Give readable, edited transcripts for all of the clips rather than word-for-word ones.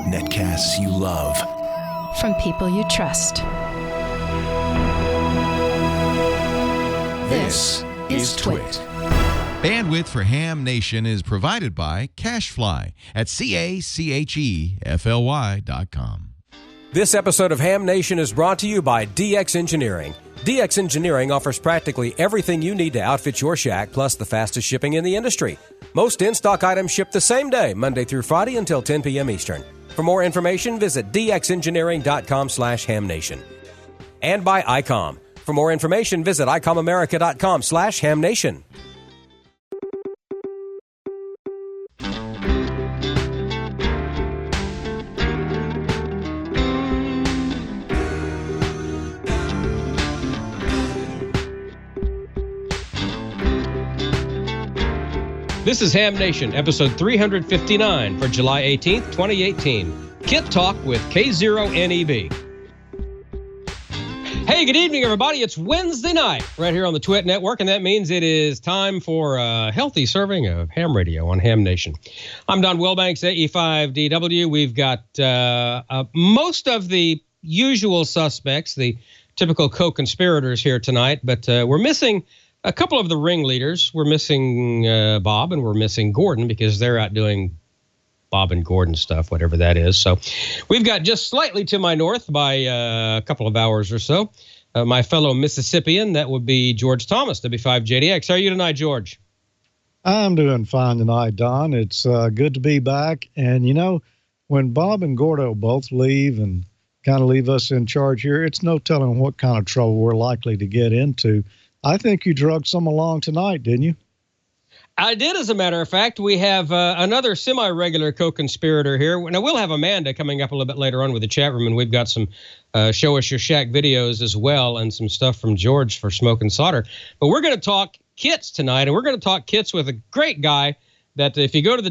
Netcasts you love. From people you trust. This is Twit. Bandwidth for Ham Nation is provided by CacheFly at CacheFly.com. This episode of Ham Nation is brought to you by DX Engineering. DX Engineering offers practically everything you need to outfit your shack, plus the fastest shipping in the industry. Most in-stock items ship the same day, Monday through Friday until 10 p.m. Eastern. For more information, visit dxengineering.com/hamnation. And by ICOM. For more information, visit icomamerica.com/hamnation. This is Ham Nation, episode 359 for July 18th, 2018. Kit Talk with K0NEB. Hey, good evening, everybody. It's Wednesday night right here on the Twit Network, and that means it is time for a healthy serving of ham radio on Ham Nation. I'm Don Wilbanks, AE5DW. We've got most of the usual suspects, the typical co-conspirators here tonight, but we're missing a couple of the ringleaders. We're missing Bob and we're missing Gordon because they're out doing Bob and Gordon stuff, whatever that is. So we've got just slightly to my north by a couple of hours or so, my fellow Mississippian, that would be George Thomas, W5JDX. How are you tonight, George? I'm doing fine tonight, Don. It's good to be back. And, you know, when Bob and Gordo both leave and kind of leave us in charge here, it's no telling what kind of trouble we're likely to get into. I think you drugged some along tonight, didn't you? I did, as a matter of fact. We have another semi-regular co-conspirator here. Now, we'll have Amanda coming up a little bit later on with the chat room, and we've got some Show Us Your Shack videos as well and some stuff from George for Smoke and Solder. But we're going to talk kits tonight, and we're going to talk kits with a great guy that if you go to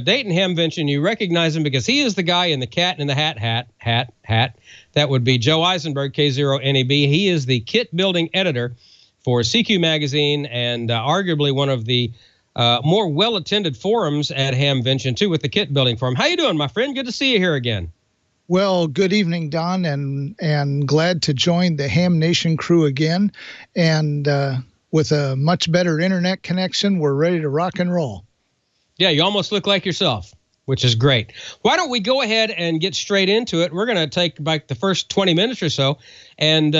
Dayton Hamvention, you recognize him because he is the guy in the cat in the hat. That would be Joe Eisenberg, K0NEB. He is the kit building editor for CQ Magazine and arguably one of the more well-attended forums at Hamvention, too, with the kit building forum. How you doing, my friend? Good to see you here again. Well, good evening, Don, and glad to join the Ham Nation crew again. And with a much better internet connection, we're ready to rock and roll. Yeah, you almost look like yourself, which is great. Why don't we go ahead and get straight into it? We're going to take like the first 20 minutes or so. And,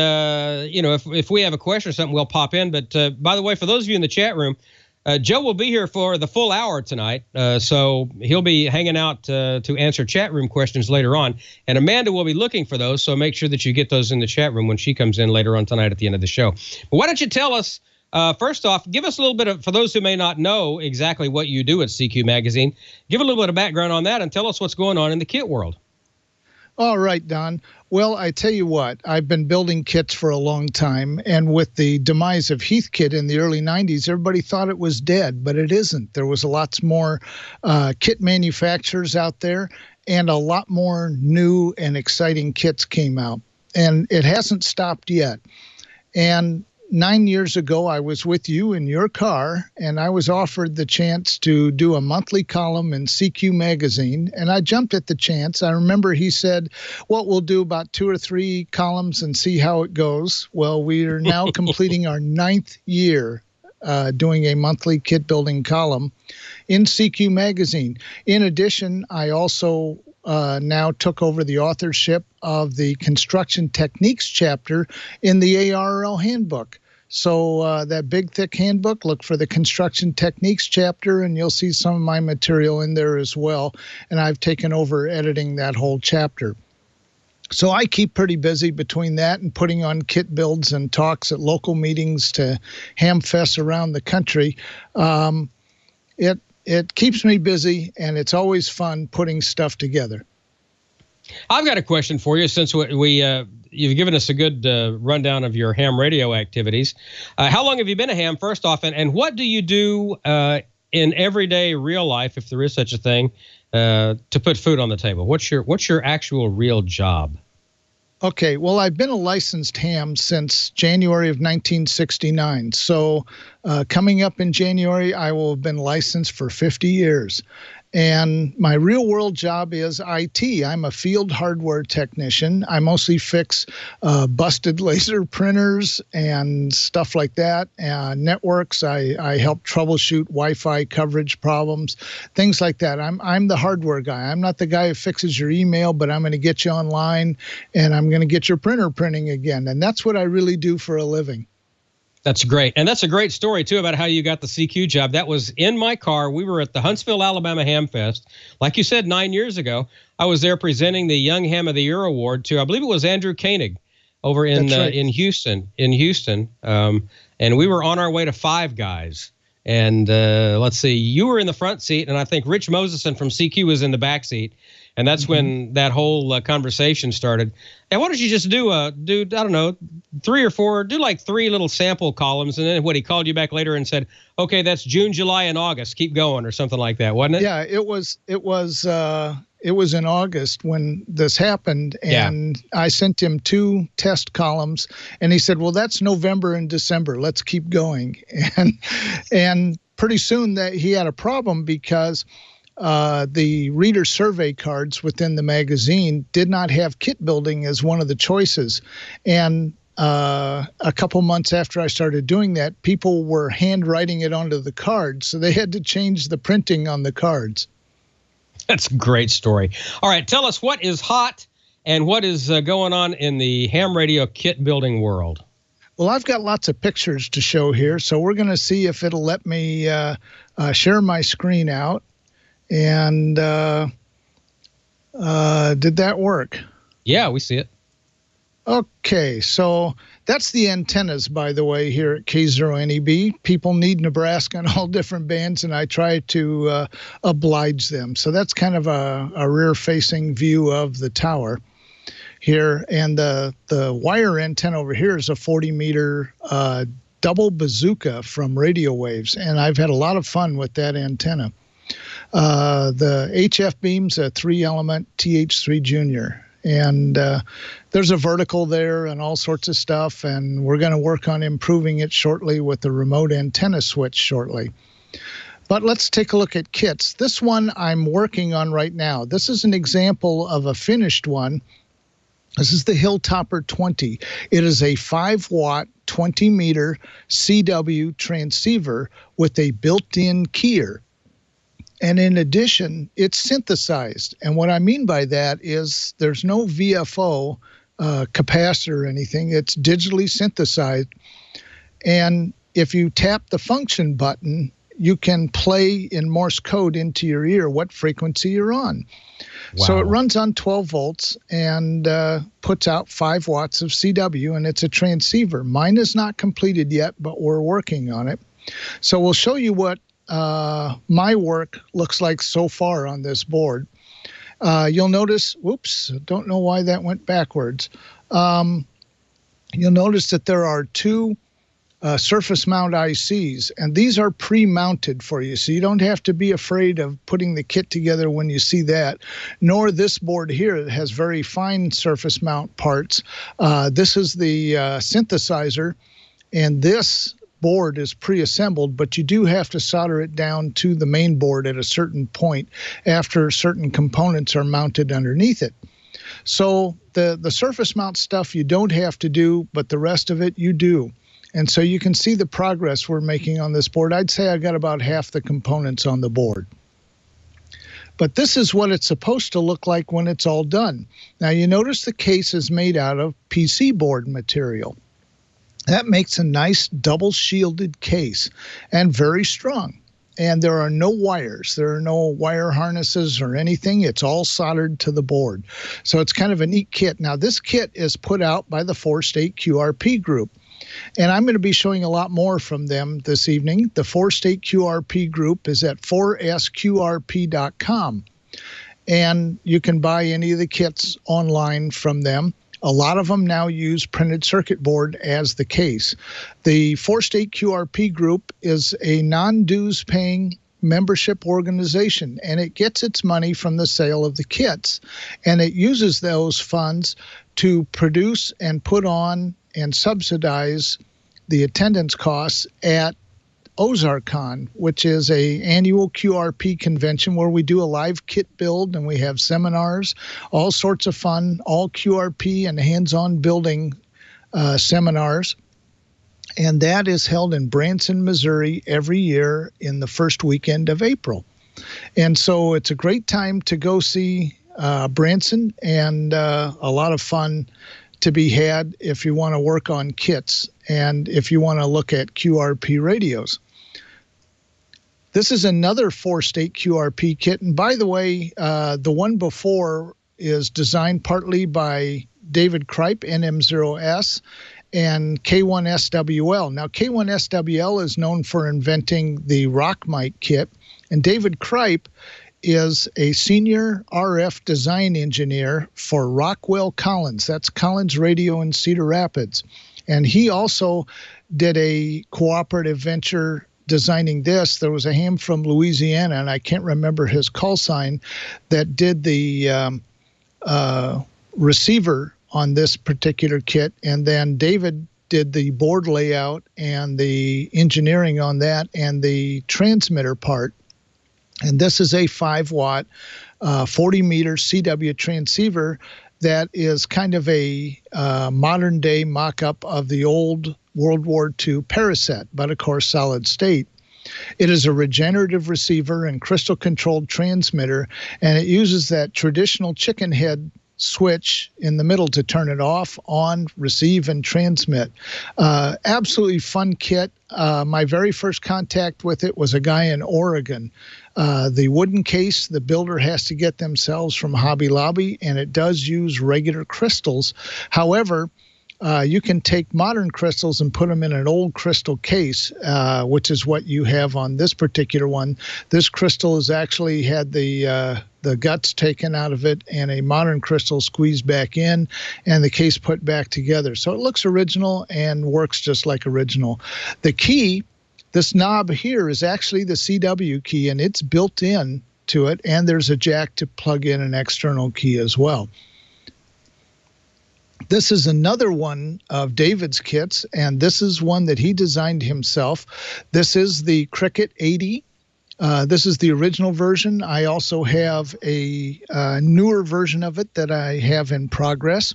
you know, if we have a question or something, we'll pop in. But by the way, for those of you in the chat room, Joe will be here for the full hour tonight. So he'll be hanging out to answer chat room questions later on. And Amanda will be looking for those. So make sure that you get those in the chat room when she comes in later on tonight at the end of the show. But why don't you tell us, first off, give us a little bit of, for those who may not know exactly what you do at CQ Magazine, give a little bit of background on that and tell us what's going on in the kit world. All right, Don. Well, I tell you what, I've been building kits for a long time, and with the demise of Heathkit in the early 90s, everybody thought it was dead, but it isn't. There was lots more kit manufacturers out there, and a lot more new and exciting kits came out, and it hasn't stopped yet. And 9 years ago, I was with you in your car, and I was offered the chance to do a monthly column in CQ Magazine, and I jumped at the chance. I remember he said, well, we'll do about 2 or 3 columns and see how it goes. Well, we are now completing our 9th year doing a monthly kit building column in CQ Magazine. In addition, I also now took over the authorship of the construction techniques chapter in the ARRL handbook. So that big, thick handbook, look for the construction techniques chapter, and you'll see some of my material in there as well. And I've taken over editing that whole chapter. So I keep pretty busy between that and putting on kit builds and talks at local meetings to ham fests around the country. It keeps me busy, and it's always fun putting stuff together. I've got a question for you since you've given us a good rundown of your ham radio activities. How long have you been a ham, first off, and what do you do in everyday real life, if there is such a thing, to put food on the table? What's your actual real job? Okay, well, I've been a licensed ham since January of 1969. So coming up in January, I will have been licensed for 50 years. And my real world job is IT. I'm a field hardware technician. I mostly fix busted laser printers and stuff like that, networks. I help troubleshoot Wi-Fi coverage problems, things like that. I'm the hardware guy. I'm not the guy who fixes your email, but I'm going to get you online and I'm going to get your printer printing again. And that's what I really do for a living. That's great. And that's a great story, too, about how you got the CQ job. That was in my car. We were at the Huntsville, Alabama Ham Fest. Like you said, 9 years ago, I was there presenting the Young Ham of the Year award to, I believe it was Andrew Koenig over in Houston. And we were on our way to Five Guys. And let's see, you were in the front seat, and I think Rich Moseson from CQ was in the back seat. And that's when that whole conversation started. And why don't you just do I don't know, 3 or 4, do like 3 little sample columns. And then he called you back later and said, okay, that's June, July, and August. Keep going, or something like that, wasn't it? Yeah, it was in August when this happened. And I sent him 2 test columns and he said, well, that's November and December. Let's keep going. And pretty soon that he had a problem because the reader survey cards within the magazine did not have kit building as one of the choices. And a couple months after I started doing that, people were handwriting it onto the cards. So they had to change the printing on the cards. That's a great story. All right, tell us what is hot and what is going on in the ham radio kit building world. Well, I've got lots of pictures to show here. So we're going to see if it'll let me share my screen out. And did that work? Yeah, we see it. Okay, so that's the antennas, by the way, here at K0NEB. People need Nebraska in all different bands, and I try to oblige them. So that's kind of a rear-facing view of the tower here. And the wire antenna over here is a 40-meter double bazooka from Radio Waves, and I've had a lot of fun with that antenna. The HF beam's a 3-element TH3 Junior, and there's a vertical there and all sorts of stuff, and we're going to work on improving it shortly with the remote antenna switch shortly. But let's take a look at kits. This one I'm working on right now. This is an example of a finished one. This is the Hilltopper 20. It is a 5-watt, 20-meter CW transceiver with a built-in keyer. And in addition, it's synthesized. And what I mean by that is there's no VFO capacitor or anything. It's digitally synthesized. And if you tap the function button, you can play in Morse code into your ear what frequency you're on. Wow. So it runs on 12 volts and puts out 5 watts of CW, and it's a transceiver. Mine is not completed yet, but we're working on it. So we'll show you what my work looks like so far on this board. You'll notice, whoops, don't know why that went backwards. You'll notice that there are 2 surface mount ICs, and these are pre-mounted for you, so you don't have to be afraid of putting the kit together when you see that, nor this board here that has very fine surface mount parts. This is the synthesizer, and this board is pre-assembled, but you do have to solder it down to the main board at a certain point after certain components are mounted underneath it. So the surface mount stuff you don't have to do, but the rest of it you do. And so you can see the progress we're making on this board. I'd say I got about half the components on the board. But this is what it's supposed to look like when it's all done. Now you notice the case is made out of PC board material. That makes a nice double shielded case and very strong. And there are no wires. There are no wire harnesses or anything. It's all soldered to the board. So it's kind of a neat kit. Now this kit is put out by the 4-State QRP group. And I'm going to be showing a lot more from them this evening. The 4-State QRP group is at 4sqrp.com. And you can buy any of the kits online from them. A lot of them now use printed circuit board as the case. The 4-State QRP group is a non-dues paying membership organization, and it gets its money from the sale of the kits. And it uses those funds to produce and put on and subsidize the attendance costs at OzarCon, which is a annual QRP convention where we do a live kit build and we have seminars, all sorts of fun, all QRP and hands-on building seminars. And that is held in Branson, Missouri every year in the first weekend of April. And so it's a great time to go see Branson, and a lot of fun to be had if you want to work on kits and if you want to look at QRP radios. This is another 4-state QRP kit. And by the way, the one before is designed partly by David Kripe, NM0S, and K1SWL. Now, K1SWL is known for inventing the rock mic kit, and David Kripe is a senior RF design engineer for Rockwell Collins. That's Collins Radio in Cedar Rapids. And he also did a cooperative venture designing this. There was a ham from Louisiana, and I can't remember his call sign, that did the receiver on this particular kit. And then David did the board layout and the engineering on that and the transmitter part. And this is a 5-watt, 40-meter CW transceiver that is kind of a modern-day mock-up of the old World War II Paraset, but of course solid state. It is a regenerative receiver and crystal-controlled transmitter, and it uses that traditional chicken head switch in the middle to turn it off, on, receive, and transmit. Absolutely fun kit. My very first contact with it was a guy in Oregon. The wooden case, the builder has to get themselves from Hobby Lobby, and it does use regular crystals. However, you can take modern crystals and put them in an old crystal case, which is what you have on this particular one. This crystal has actually had the guts taken out of it and a modern crystal squeezed back in and the case put back together. So it looks original and works just like original. The key, this knob here, is actually the CW key, and it's built in to it, and there's a jack to plug in an external key as well. This is another one of David's kits, and this is one that he designed himself. This is the Cricket 80. This is the original version. I also have a newer version of it that I have in progress.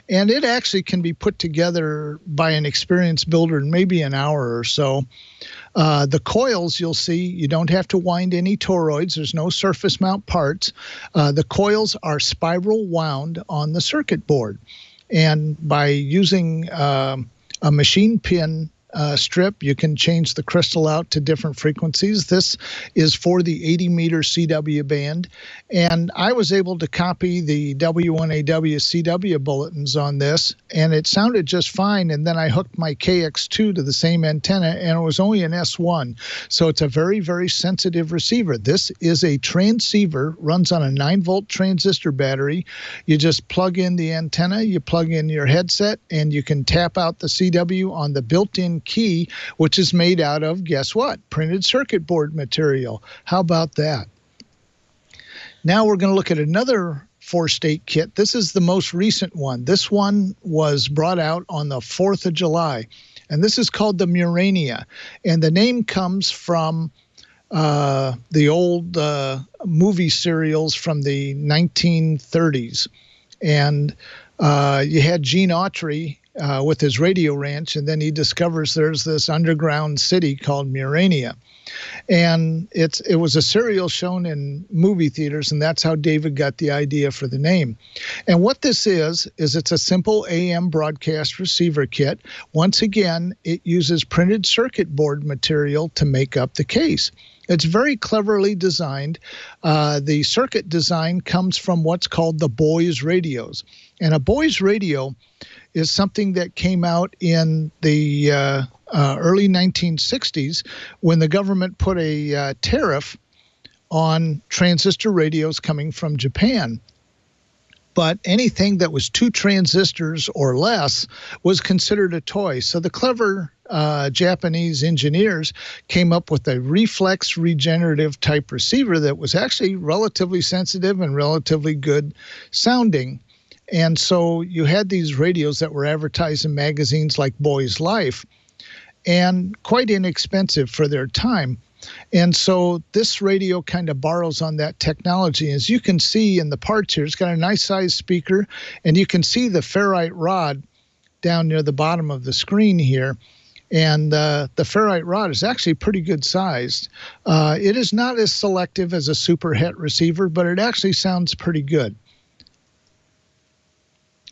And it actually can be put together by an experienced builder in maybe an hour or so. The coils, you'll see, you don't have to wind any toroids. There's no surface mount parts. The coils are spiral wound on the circuit board. And by using a machine pin strip, you can change the crystal out to different frequencies. This is for the 80-meter CW band, and I was able to copy the W1AW CW bulletins on this, and it sounded just fine. And then I hooked my KX2 to the same antenna, and it was only an S1, so it's a very, very sensitive receiver. This is a transceiver, runs on a 9-volt transistor battery. You just plug in the antenna, you plug in your headset, and you can tap out the CW on the built-in key, which is made out of, guess what? Printed circuit board material. How about that? Now we're going to look at another 4-state kit. This is the most recent one. This one was brought out on the 4th of July, and this is called the Murania. And the name comes from the old movie serials from the 1930s. And you had Gene Autry with his radio ranch, and then he discovers there's this underground city called Murania. And it was a serial shown in movie theaters, and that's how David got the idea for the name. And what this is it's a simple AM broadcast receiver kit. Once again, it uses printed circuit board material to make up the case. It's very cleverly designed. The circuit design comes from what's called the Boys radios. And a Boys radio is something that came out in the early 1960s when the government put a tariff on transistor radios coming from Japan. But anything that was 2 transistors or less was considered a toy. So the clever Japanese engineers came up with a reflex regenerative type receiver that was actually relatively sensitive and relatively good sounding. And so you had these radios that were advertised in magazines like Boy's Life. and quite inexpensive for their time. And so this radio kind of borrows on that technology. As you can see in the parts here, it's got a nice sized speaker, and you can see the ferrite rod down near the bottom of the screen here. And the ferrite rod is actually pretty good sized. It is not as selective as a super het receiver, but it actually sounds pretty good.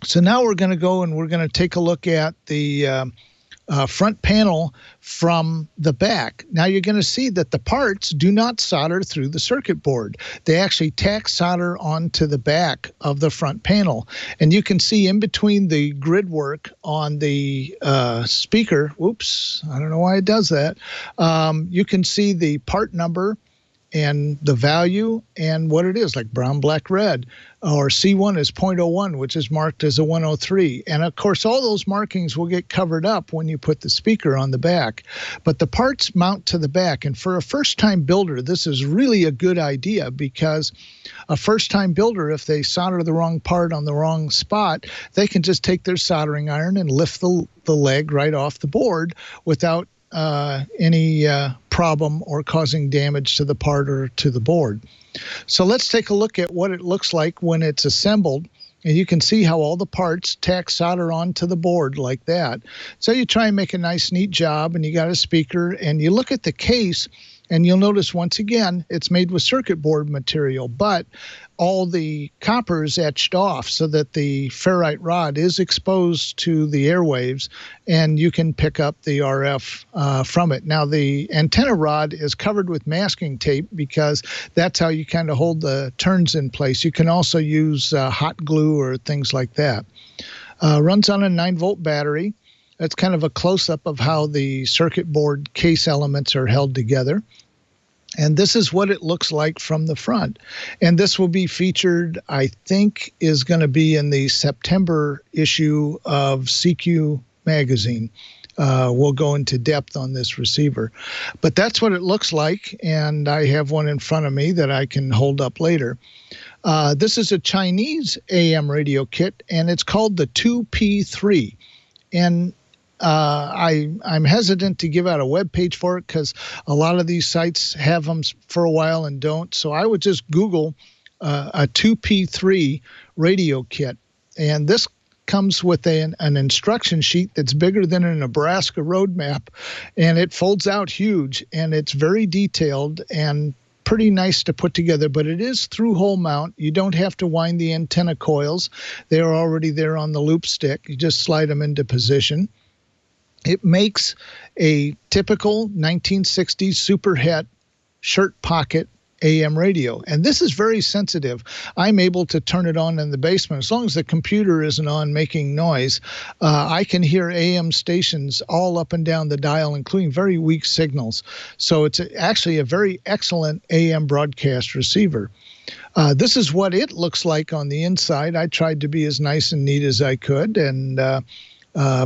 So now we're going to go and we're going to take a look at the front panel from the back. Now you're going to see that the parts do not solder through the circuit board. They actually tack solder onto the back of the front panel. And you can see in between the grid work on the speaker, whoops, I don't know why it does that. You can see the part number and the value and what it is, like brown, black, red, or C1 is 0.01, which is marked as a 103. And of course, all those markings will get covered up when you put the speaker on the back. But the parts mount to the back. And for a first-time builder, this is really a good idea, because a first-time builder, if they solder the wrong part on the wrong spot, they can just take their soldering iron and lift the leg right off the board without any problem or causing damage to the part or to the board. So let's take a look at what it looks like when it's assembled. And you can see how all the parts tack solder onto the board like that. So you try and make a nice, neat job, and you got a speaker, and you look at the case, and you'll notice once again, it's made with circuit board material, but all the copper is etched off so that the ferrite rod is exposed to the airwaves, and you can pick up the RF from it. Now, the antenna rod is covered with masking tape because that's how you kind of hold the turns in place. You can also use hot glue or things like that. Runs on a 9-volt battery. That's kind of a close-up of how the circuit board case elements are held together. And this is what it looks like from the front. And this will be featured, I think, is going to be in the September issue of CQ magazine. We'll go into depth on this receiver. But that's what it looks like, and I have one in front of me that I can hold up later. This is a Chinese AM radio kit, and it's called the 2P3. And I'm hesitant to give out a web page for it because a lot of these sites have them for a while and don't. So I would just Google a 2P3 radio kit. And this comes with an instruction sheet that's bigger than a Nebraska road map. And it folds out huge. And it's very detailed and pretty nice to put together. But it is through-hole mount. You don't have to wind the antenna coils. They're already there on the loop stick. You just slide them into position. It makes a typical 1960s super het shirt pocket AM radio. And this is very sensitive. I'm able to turn it on in the basement. As long as the computer isn't on making noise, I can hear AM stations all up and down the dial, including very weak signals. So it's actually a very excellent AM broadcast receiver. This is what it looks like on the inside. I tried to be as nice and neat as I could and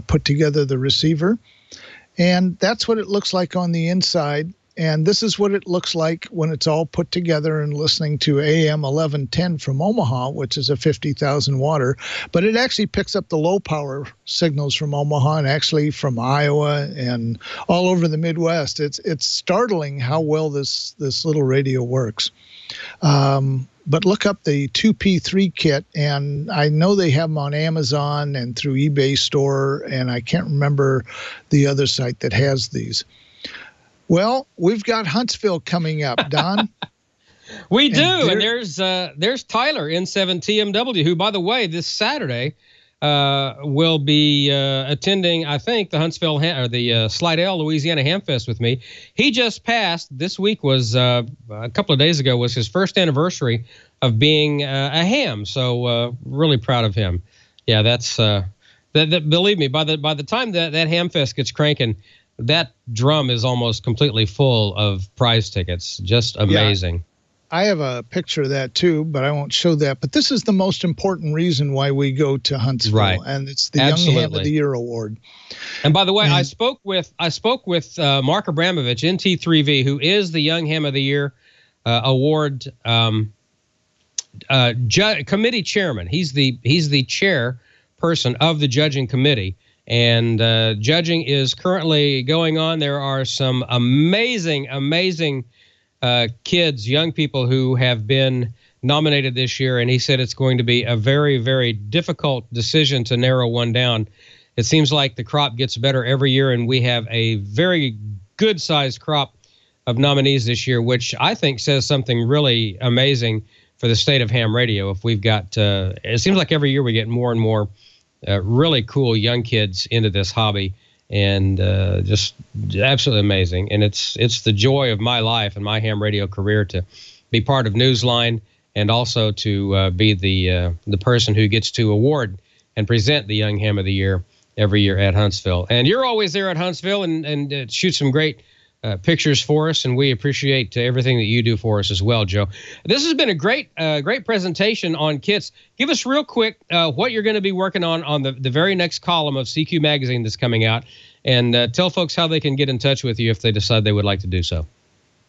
put together the receiver. And that's what it looks like on the inside. And this is what it looks like when it's all put together and listening to AM 1110 from Omaha, which is a 50,000 watter. But it actually picks up the low power signals from Omaha and actually from Iowa and all over the Midwest. It's startling how well this little radio works. But look up the 2P3 kit, and I know they have them on Amazon and through eBay store, and I can't remember the other site that has these. Well, we've got Huntsville coming up, Don. We do, and there's Tyler N7TMW, who, by the way, this Saturday will be attending, I think, the Huntsville or the Slidell, Louisiana Hamfest with me. He just passed. This week was a couple of days ago was his first anniversary of being a ham. So really proud of him. Yeah, that's that. Believe me, by the time that Hamfest gets cranking, that drum is almost completely full of prize tickets. Just amazing. Yeah. I have a picture of that too, but I won't show that. But this is the most important reason why we go to Huntsville, right? And it's the Young Ham of the Year award. And by the way, I spoke with Mark Abramovich, NT3V, who is the Young Ham of the Year award committee chairman. He's the chairperson of the judging committee. And judging is currently going on. There are some amazing kids, young people who have been nominated this year, and he said it's going to be a very, very difficult decision to narrow one down. It seems like the crop gets better every year, and we have a very good-sized crop of nominees this year, which I think says something really amazing for the state of ham radio. If we've got, it seems like every year we get more and more really cool young kids into this hobby, and just absolutely amazing. And it's the joy of my life and my ham radio career to be part of Newsline, and also to be the person who gets to award and present the Young Ham of the Year every year at Huntsville. And you're always there at Huntsville and shoot some great pictures for us, and we appreciate everything that you do for us as well, Joe. This has been a great presentation on kits. Give us real quick what you're going to be working on the very next column of CQ Magazine that's coming out, and tell folks how they can get in touch with you if they decide they would like to do so.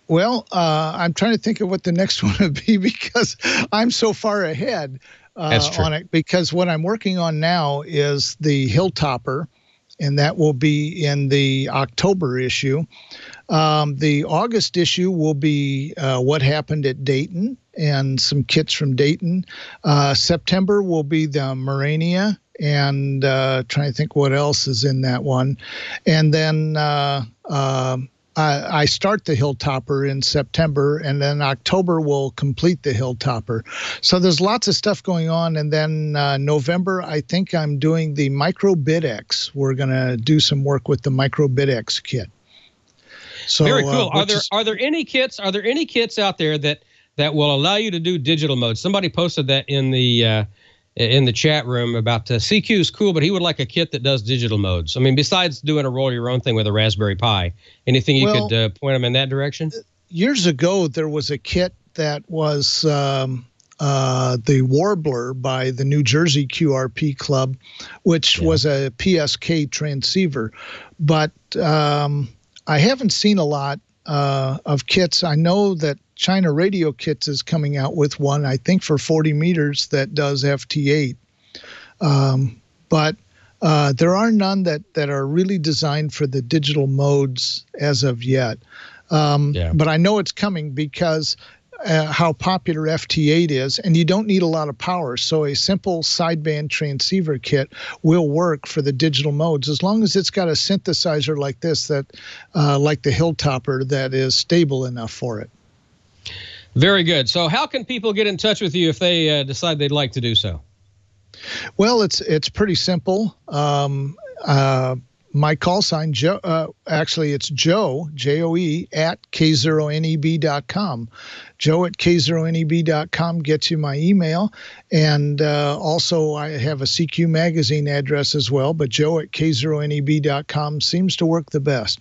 Well, I'm trying to think of what the next one would be, because I'm so far ahead on it. Because what I'm working on now is the Hilltopper, and that will be in the October issue. The August issue will be what happened at Dayton and some kits from Dayton. September will be the Morania, and trying to think what else is in that one. And then I start the Hilltopper in September, and then October will complete the Hilltopper. So there's lots of stuff going on. And then November, I think I'm doing the Micro Bit-X. We're going to do some work with the Micro Bit-X kit. So, very cool. Are there any kits out there that will allow you to do digital mode? Somebody posted that in the chat room about CQ is cool, but he would like a kit that does digital modes. I mean, besides doing a roll your own thing with a Raspberry Pi, anything you could point them in that direction? Years ago, there was a kit that was the Warbler by the New Jersey QRP Club, which was a PSK transceiver. But I haven't seen a lot of kits. I know that China Radio Kits is coming out with one, I think for 40 meters, that does FT8. But there are none that are really designed for the digital modes as of yet. But I know it's coming because how popular FT8 is, and you don't need a lot of power. So a simple sideband transceiver kit will work for the digital modes as long as it's got a synthesizer like this, that like the Hilltopper, that is stable enough for it. Very good. So how can people get in touch with you if they decide they'd like to do so? Well, it's pretty simple. My call sign, Joe, actually it's Joe, Joe, at K0NEB.com. Joe at K0NEB.com gets you my email. And also I have a CQ Magazine address as well, but Joe at K0NEB.com seems to work the best.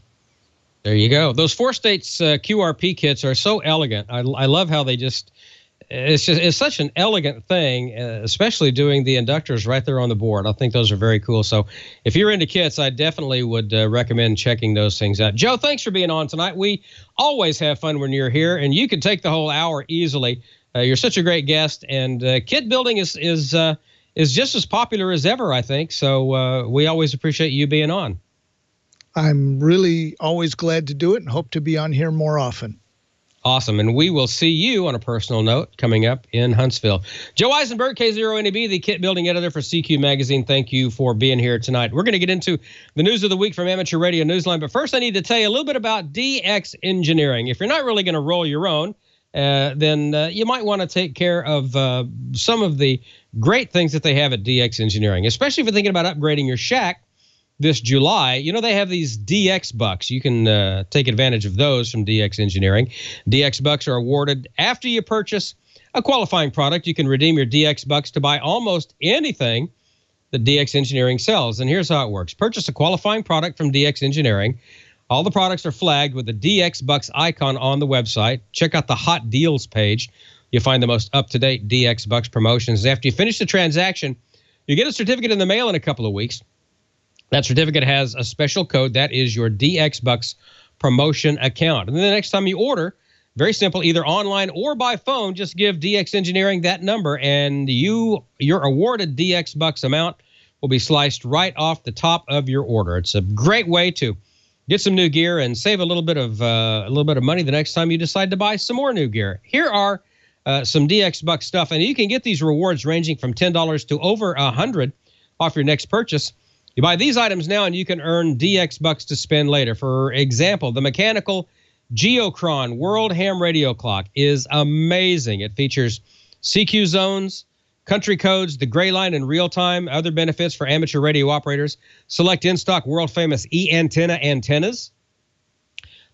There you go. Those 4 states QRP kits are so elegant. I love how they it's such an elegant thing, especially doing the inductors right there on the board. I think those are very cool. So if you're into kits, I definitely would recommend checking those things out. Joe, thanks for being on tonight. We always have fun when you're here, and you can take the whole hour easily. You're such a great guest, and kit building is just as popular as ever, I think. So we always appreciate you being on. I'm really always glad to do it and hope to be on here more often. Awesome. And we will see you on a personal note coming up in Huntsville. Joe Eisenberg, K0NEB, the kit building editor for CQ Magazine. Thank you for being here tonight. We're going to get into the news of the week from Amateur Radio Newsline. But first, I need to tell you a little bit about DX Engineering. If you're not really going to roll your own, then you might want to take care of some of the great things that they have at DX Engineering, especially if you're thinking about upgrading your shack this July. You know, they have these DX bucks. You can take advantage of those from DX Engineering. DX bucks are awarded after you purchase a qualifying product. You can redeem your DX bucks to buy almost anything that DX Engineering sells. And here's how it works. Purchase a qualifying product from DX Engineering. All the products are flagged with the DX bucks icon on the website. Check out the hot deals page. You'll find the most up-to-date DX bucks promotions. After you finish the transaction, you get a certificate in the mail in a couple of weeks. That certificate has a special code. That is your DX Bucks promotion account. And then the next time you order, very simple, either online or by phone, just give DX Engineering that number, and your awarded DX Bucks amount will be sliced right off the top of your order. It's a great way to get some new gear and save a little bit of money the next time you decide to buy some more new gear. Here are some DX Bucks stuff, and you can get these rewards ranging from $10 to over $100 off your next purchase. You buy these items now, and you can earn DX Bucks to spend later. For example, the mechanical Geochron World Ham Radio Clock is amazing. It features CQ zones, country codes, the gray line in real time, other benefits for amateur radio operators. Select in-stock world-famous E-antenna antennas.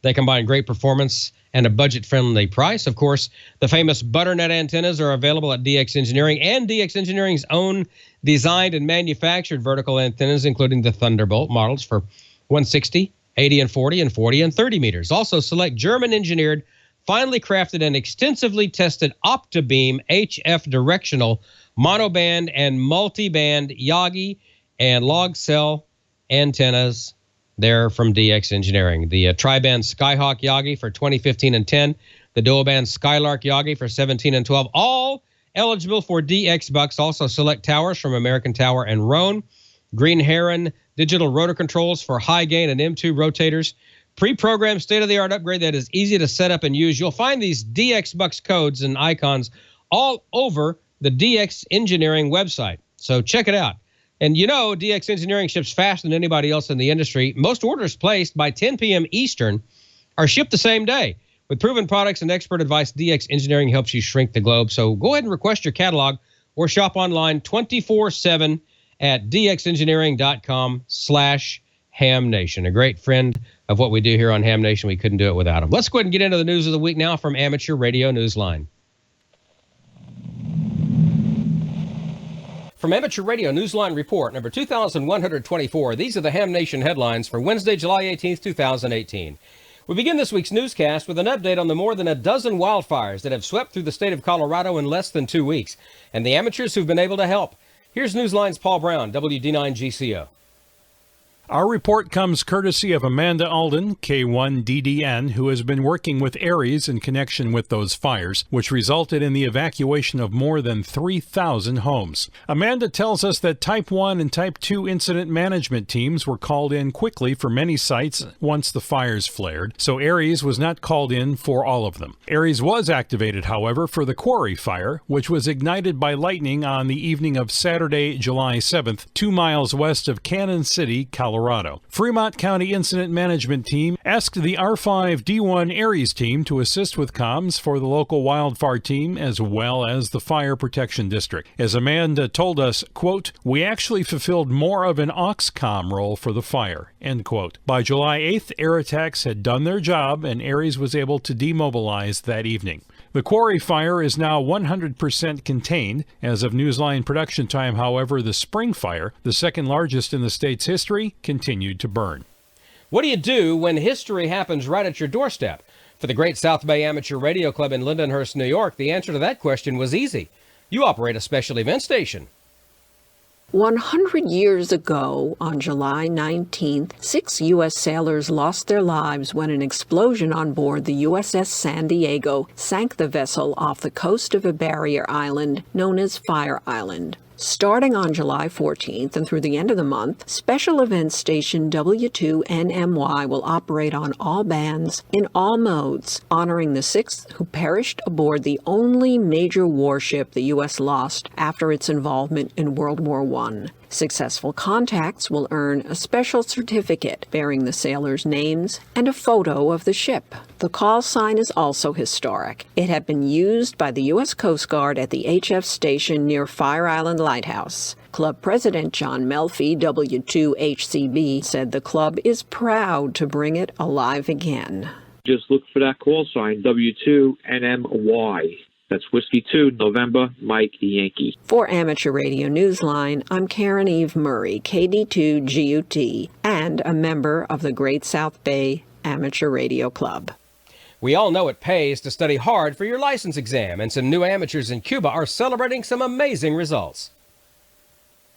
They combine great performance and a budget-friendly price. Of course, the famous Butternet antennas are available at DX Engineering and DX Engineering's own designed and manufactured vertical antennas, including the Thunderbolt models for 160, 80 and 40, and 40 and 30 meters. Also, select German-engineered, finely crafted, and extensively tested OptiBeam HF directional monoband and multi-band Yagi and log cell antennas. They're from DX Engineering. The tri-band Skyhawk Yagi for 2015 and 10, the dual-band Skylark Yagi for 17 and 12, all eligible for DX Bucks. Also, select towers from American Tower and Roan, Green Heron digital rotor controls for high gain and M2 rotators, pre-programmed state-of-the-art upgrade that is easy to set up and use. You'll find these DX Bucks codes and icons all over the DX Engineering website. So check it out. And you know, DX Engineering ships faster than anybody else in the industry. Most orders placed by 10 p.m. Eastern are shipped the same day. With proven products and expert advice, DX Engineering helps you shrink the globe. So go ahead and request your catalog or shop online 24/7 at dxengineering.com/hamnation. A great friend of what we do here on Ham Nation. We couldn't do it without him. Let's go ahead and get into the news of the week now from Amateur Radio Newsline. From Amateur Radio Newsline Report, number 2124, these are the Ham Nation headlines for Wednesday, July 18th, 2018. We begin this week's newscast with an update on the more than a dozen wildfires that have swept through the state of Colorado in less than 2 weeks, and the amateurs who've been able to help. Here's Newsline's Paul Brown, WD9GCO. Our report comes courtesy of Amanda Alden, K0NEB, who has been working with ARES in connection with those fires, which resulted in the evacuation of more than 3,000 homes. Amanda tells us that Type 1 and Type 2 incident management teams were called in quickly for many sites once the fires flared, so ARES was not called in for all of them. ARES was activated, however, for the Quarry Fire, which was ignited by lightning on the evening of Saturday, July 7th, 2 miles west of Cannon City, Colorado. Fremont County Incident Management Team asked the R5D1 ARES team to assist with comms for the local wildfire team as well as the Fire Protection District. As Amanda told us, quote, "We actually fulfilled more of an AUX-COM role for the fire," end quote. By July 8th, air attacks had done their job and ARES was able to demobilize that evening. The Quarry Fire is now 100% contained. As of Newsline production time, however, the Spring Fire, the second largest in the state's history, continued to burn. What do you do when history happens right at your doorstep? For the Great South Bay Amateur Radio Club in Lindenhurst, New York, the answer to that question was easy. You operate a special event station. 100 years ago, on July 19th, 6 U.S. sailors lost their lives when an explosion on board the USS San Diego sank the vessel off the coast of a barrier island known as Fire Island. Starting on July 14th and through the end of the month, special event station W2NMY will operate on all bands in all modes, honoring the 6 who perished aboard the only major warship the U.S. lost after its involvement in World War I. Successful contacts will earn a special certificate bearing the sailors' names and a photo of the ship. The call sign is also historic. It had been used by the U.S. Coast Guard at the HF station near Fire Island Lighthouse. Club President John Melfi, W2HCB, said the club is proud to bring it alive again. Just look for that call sign, W2NMY. That's Whiskey 2, November, Mike Yankee. For Amateur Radio Newsline, I'm K0NEB Murray, KD2GUT, and a member of the Great South Bay Amateur Radio Club. We all know it pays to study hard for your license exam, and some new amateurs in Cuba are celebrating some amazing results.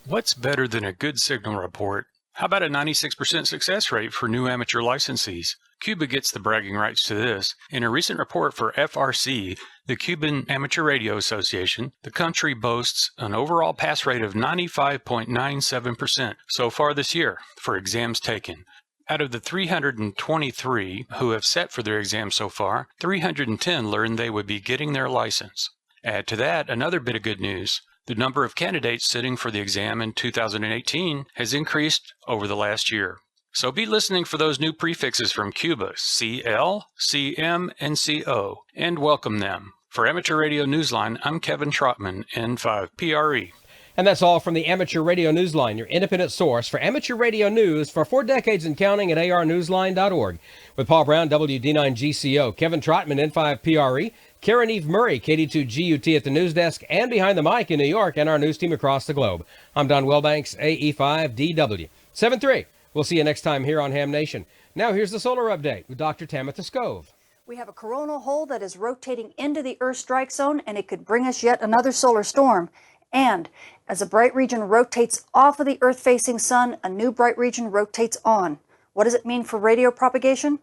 What's better than a good signal report How about a 96% success rate for new amateur licensees? Cuba gets the bragging rights to this. In a recent report for FRC, the Cuban Amateur Radio Association, the country boasts an overall pass rate of 95.97% so far this year for exams taken. Out of the 323 who have set for their exams so far, 310 learned they would be getting their license. Add to that another bit of good news. The number of candidates sitting for the exam in 2018 has increased over the last year. So be listening for those new prefixes from Cuba, CL, CM, and CO, and welcome them. For Amateur Radio Newsline, I'm Kevin Trotman, N5PRE. And that's all from the Amateur Radio Newsline, your independent source for amateur radio news for 4 decades and counting at arnewsline.org. With Paul Brown, WD9GCO, Kevin Trotman, N5PRE, K0NEB Murray, KD2GUT at the news desk and behind the mic in New York, and our news team across the globe. I'm Don Wellbanks, AE5DW. 7-3. We'll see you next time here on Ham Nation. Now here's the solar update with Dr. Tamitha Skov. We have a coronal hole that is rotating into the Earth strike zone, and it could bring us yet another solar storm. And as a bright region rotates off of the Earth-facing sun, a new bright region rotates on. What does it mean for radio propagation?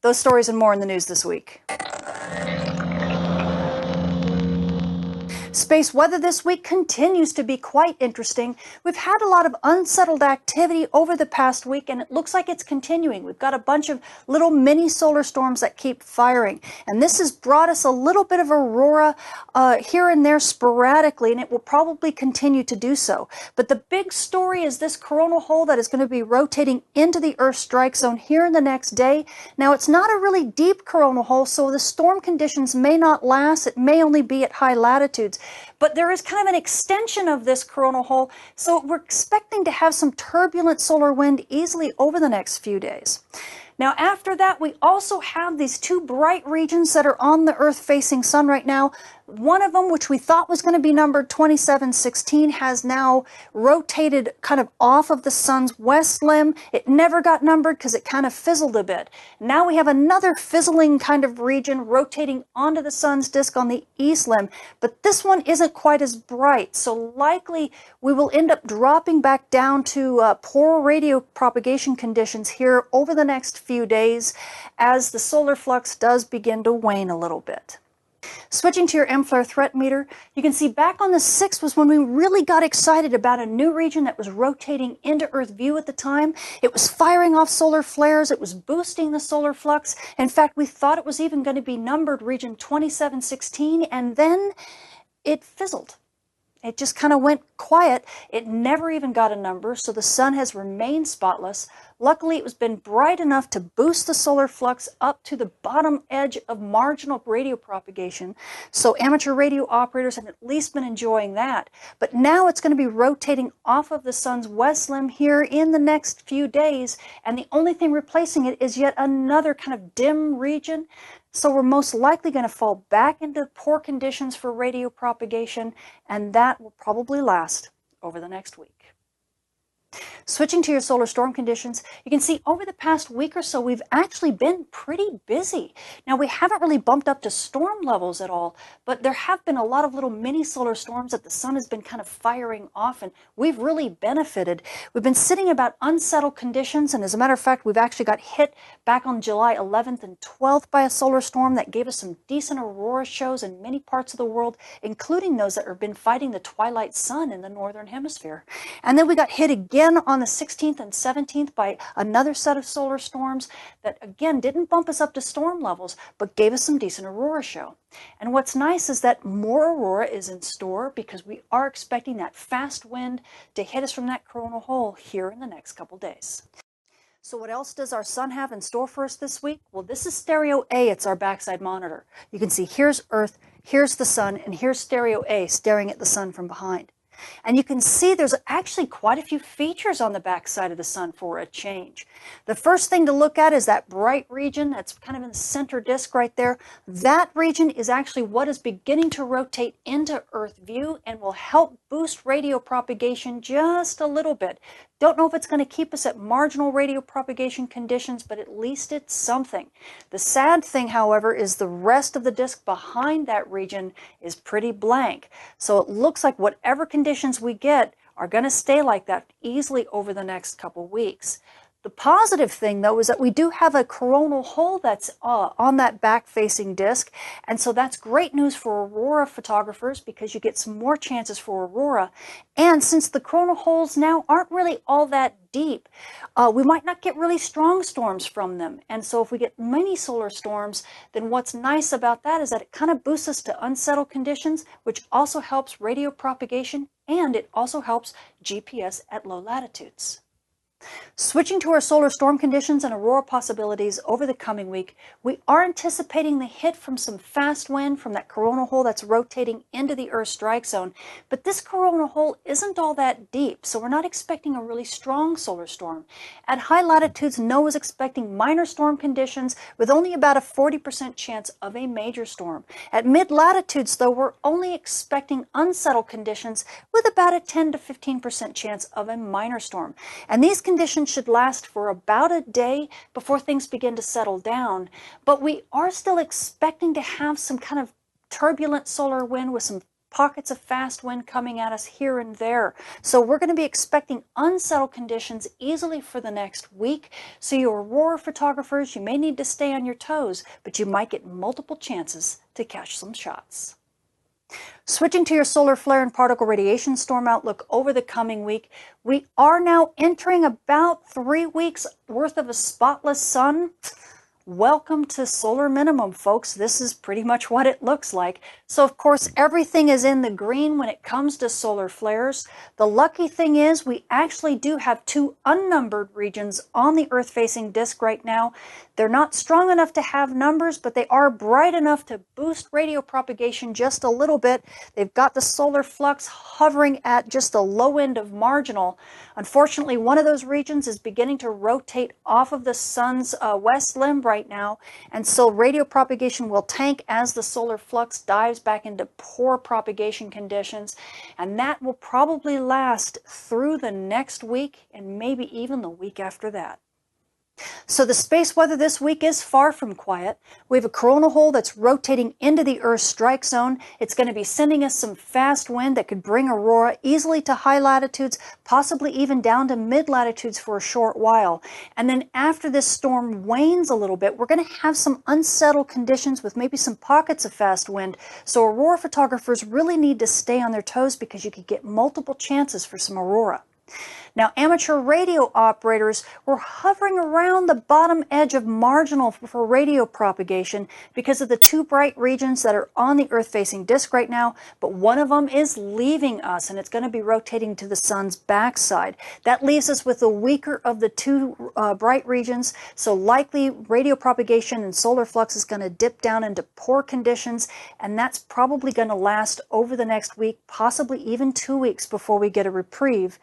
Those stories and more in the news this week. Space weather this week continues to be quite interesting. We've had a lot of unsettled activity over the past week, and it looks like it's continuing. We've got a bunch of little mini solar storms that keep firing, and this has brought us a little bit of aurora here and there sporadically, and it will probably continue to do so. But the big story is this coronal hole that is going to be rotating into the Earth strike zone here in the next day. Now, it's not a really deep coronal hole, so the storm conditions may not last. It may only be at high latitudes. But there is kind of an extension of this coronal hole, so we're expecting to have some turbulent solar wind easily over the next few days. Now, after that, we also have these two bright regions that are on the Earth-facing sun right now. One of them, which we thought was going to be numbered 2716, has now rotated kind of off of the sun's west limb. It never got numbered because it kind of fizzled a bit. Now we have another fizzling kind of region rotating onto the sun's disk on the east limb, but this one isn't quite as bright, so likely we will end up dropping back down to poor radio propagation conditions here over the next few days as the solar flux does begin to wane a little bit. Switching to your M-flare threat meter, you can see back on the 6th was when we really got excited about a new region that was rotating into Earth view at the time. It was firing off solar flares. It was boosting the solar flux. In fact, we thought it was even going to be numbered region 2716, and then it fizzled. It just kind of went quiet. It never even got a number, so the sun has remained spotless. Luckily, it has been bright enough to boost the solar flux up to the bottom edge of marginal radio propagation. So amateur radio operators have at least been enjoying that. But now it's going to be rotating off of the sun's west limb here in the next few days. And the only thing replacing it is yet another kind of dim region. So we're most likely going to fall back into poor conditions for radio propagation, and that will probably last over the next week. Switching to your solar storm conditions, you can see over the past week or so we've actually been pretty busy. Now, we haven't really bumped up to storm levels at all, but there have been a lot of little mini solar storms that the sun has been kind of firing off, and we've really benefited. We've been sitting about unsettled conditions, and as a matter of fact, we've actually got hit back on July 11th and 12th by a solar storm that gave us some decent aurora shows in many parts of the world, including those that have been fighting the twilight sun in the northern hemisphere. And then we got hit again on the 16th and 17th by another set of solar storms that again didn't bump us up to storm levels but gave us some decent aurora show. And what's nice is that more aurora is in store because we are expecting that fast wind to hit us from that coronal hole here in the next couple days. So what else does our sun have in store for us this week? Well, this is stereo A. It's our backside monitor. You can see here's Earth, here's the sun, and here's stereo A staring at the sun from behind. And you can see there's actually quite a few features on the backside of the sun for a change. The first thing to look at is that bright region that's kind of in the center disk right there. That region is actually what is beginning to rotate into Earth view and will help boost radio propagation just a little bit. Don't know if it's going to keep us at marginal radio propagation conditions, but at least it's something. The sad thing, however, is the rest of the disk behind that region is pretty blank. So it looks like whatever conditions we get are going to stay like that easily over the next couple weeks. The positive thing, though, is that we do have a coronal hole that's on that back-facing disk, and so that's great news for aurora photographers because you get some more chances for aurora. And since the coronal holes now aren't really all that deep, we might not get really strong storms from them. And so if we get many solar storms, then what's nice about that is that it kind of boosts us to unsettled conditions, which also helps radio propagation, and it also helps GPS at low latitudes. Switching to our solar storm conditions and aurora possibilities over the coming week, we are anticipating the hit from some fast wind from that coronal hole that's rotating into the Earth's strike zone. But this coronal hole isn't all that deep, so we're not expecting a really strong solar storm. At high latitudes, NOAA is expecting minor storm conditions with only about a 40% chance of a major storm. At mid-latitudes, though, we're only expecting unsettled conditions with about a 10 to 15% chance of a minor storm. And these conditions should last for about a day before things begin to settle down. But we are still expecting to have some kind of turbulent solar wind with some pockets of fast wind coming at us here and there. So we're going to be expecting unsettled conditions easily for the next week. So you aurora photographers, you may need to stay on your toes, but you might get multiple chances to catch some shots. Switching to your solar flare and particle radiation storm outlook over the coming week, we are now entering about 3 weeks worth of a spotless sun. Welcome to solar minimum, folks. This is pretty much what it looks like. So, of course, everything is in the green when it comes to solar flares. The lucky thing is we actually do have 2 unnumbered regions on the Earth-facing disk right now. They're not strong enough to have numbers, but they are bright enough to boost radio propagation just a little bit. They've got the solar flux hovering at just the low end of marginal. Unfortunately, one of those regions is beginning to rotate off of the sun's west limb right now, and so radio propagation will tank as the solar flux dives back into poor propagation conditions, and that will probably last through the next week and maybe even the week after that. So the space weather this week is far from quiet. We have a coronal hole that's rotating into the Earth's strike zone. It's going to be sending us some fast wind that could bring aurora easily to high latitudes, possibly even down to mid latitudes for a short while. And then after this storm wanes a little bit, we're going to have some unsettled conditions with maybe some pockets of fast wind. So aurora photographers really need to stay on their toes because you could get multiple chances for some aurora. Now, amateur radio operators were hovering around the bottom edge of marginal for radio propagation because of the 2 bright regions that are on the Earth-facing disk right now, but one of them is leaving us, and it's going to be rotating to the sun's backside. That leaves us with the weaker of the 2 bright regions, so likely radio propagation and solar flux is going to dip down into poor conditions, and that's probably going to last over the next week, possibly even 2 weeks before we get a reprieve.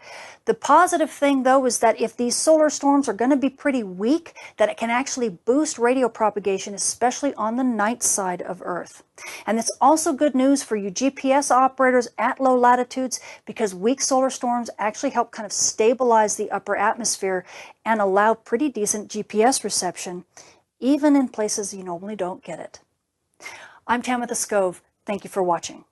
The positive thing, though, is that if these solar storms are going to be pretty weak, that it can actually boost radio propagation, especially on the night side of Earth. And it's also good news for you GPS operators at low latitudes because weak solar storms actually help kind of stabilize the upper atmosphere and allow pretty decent GPS reception, even in places you normally don't get it. I'm Tamitha Skov. Thank you for watching.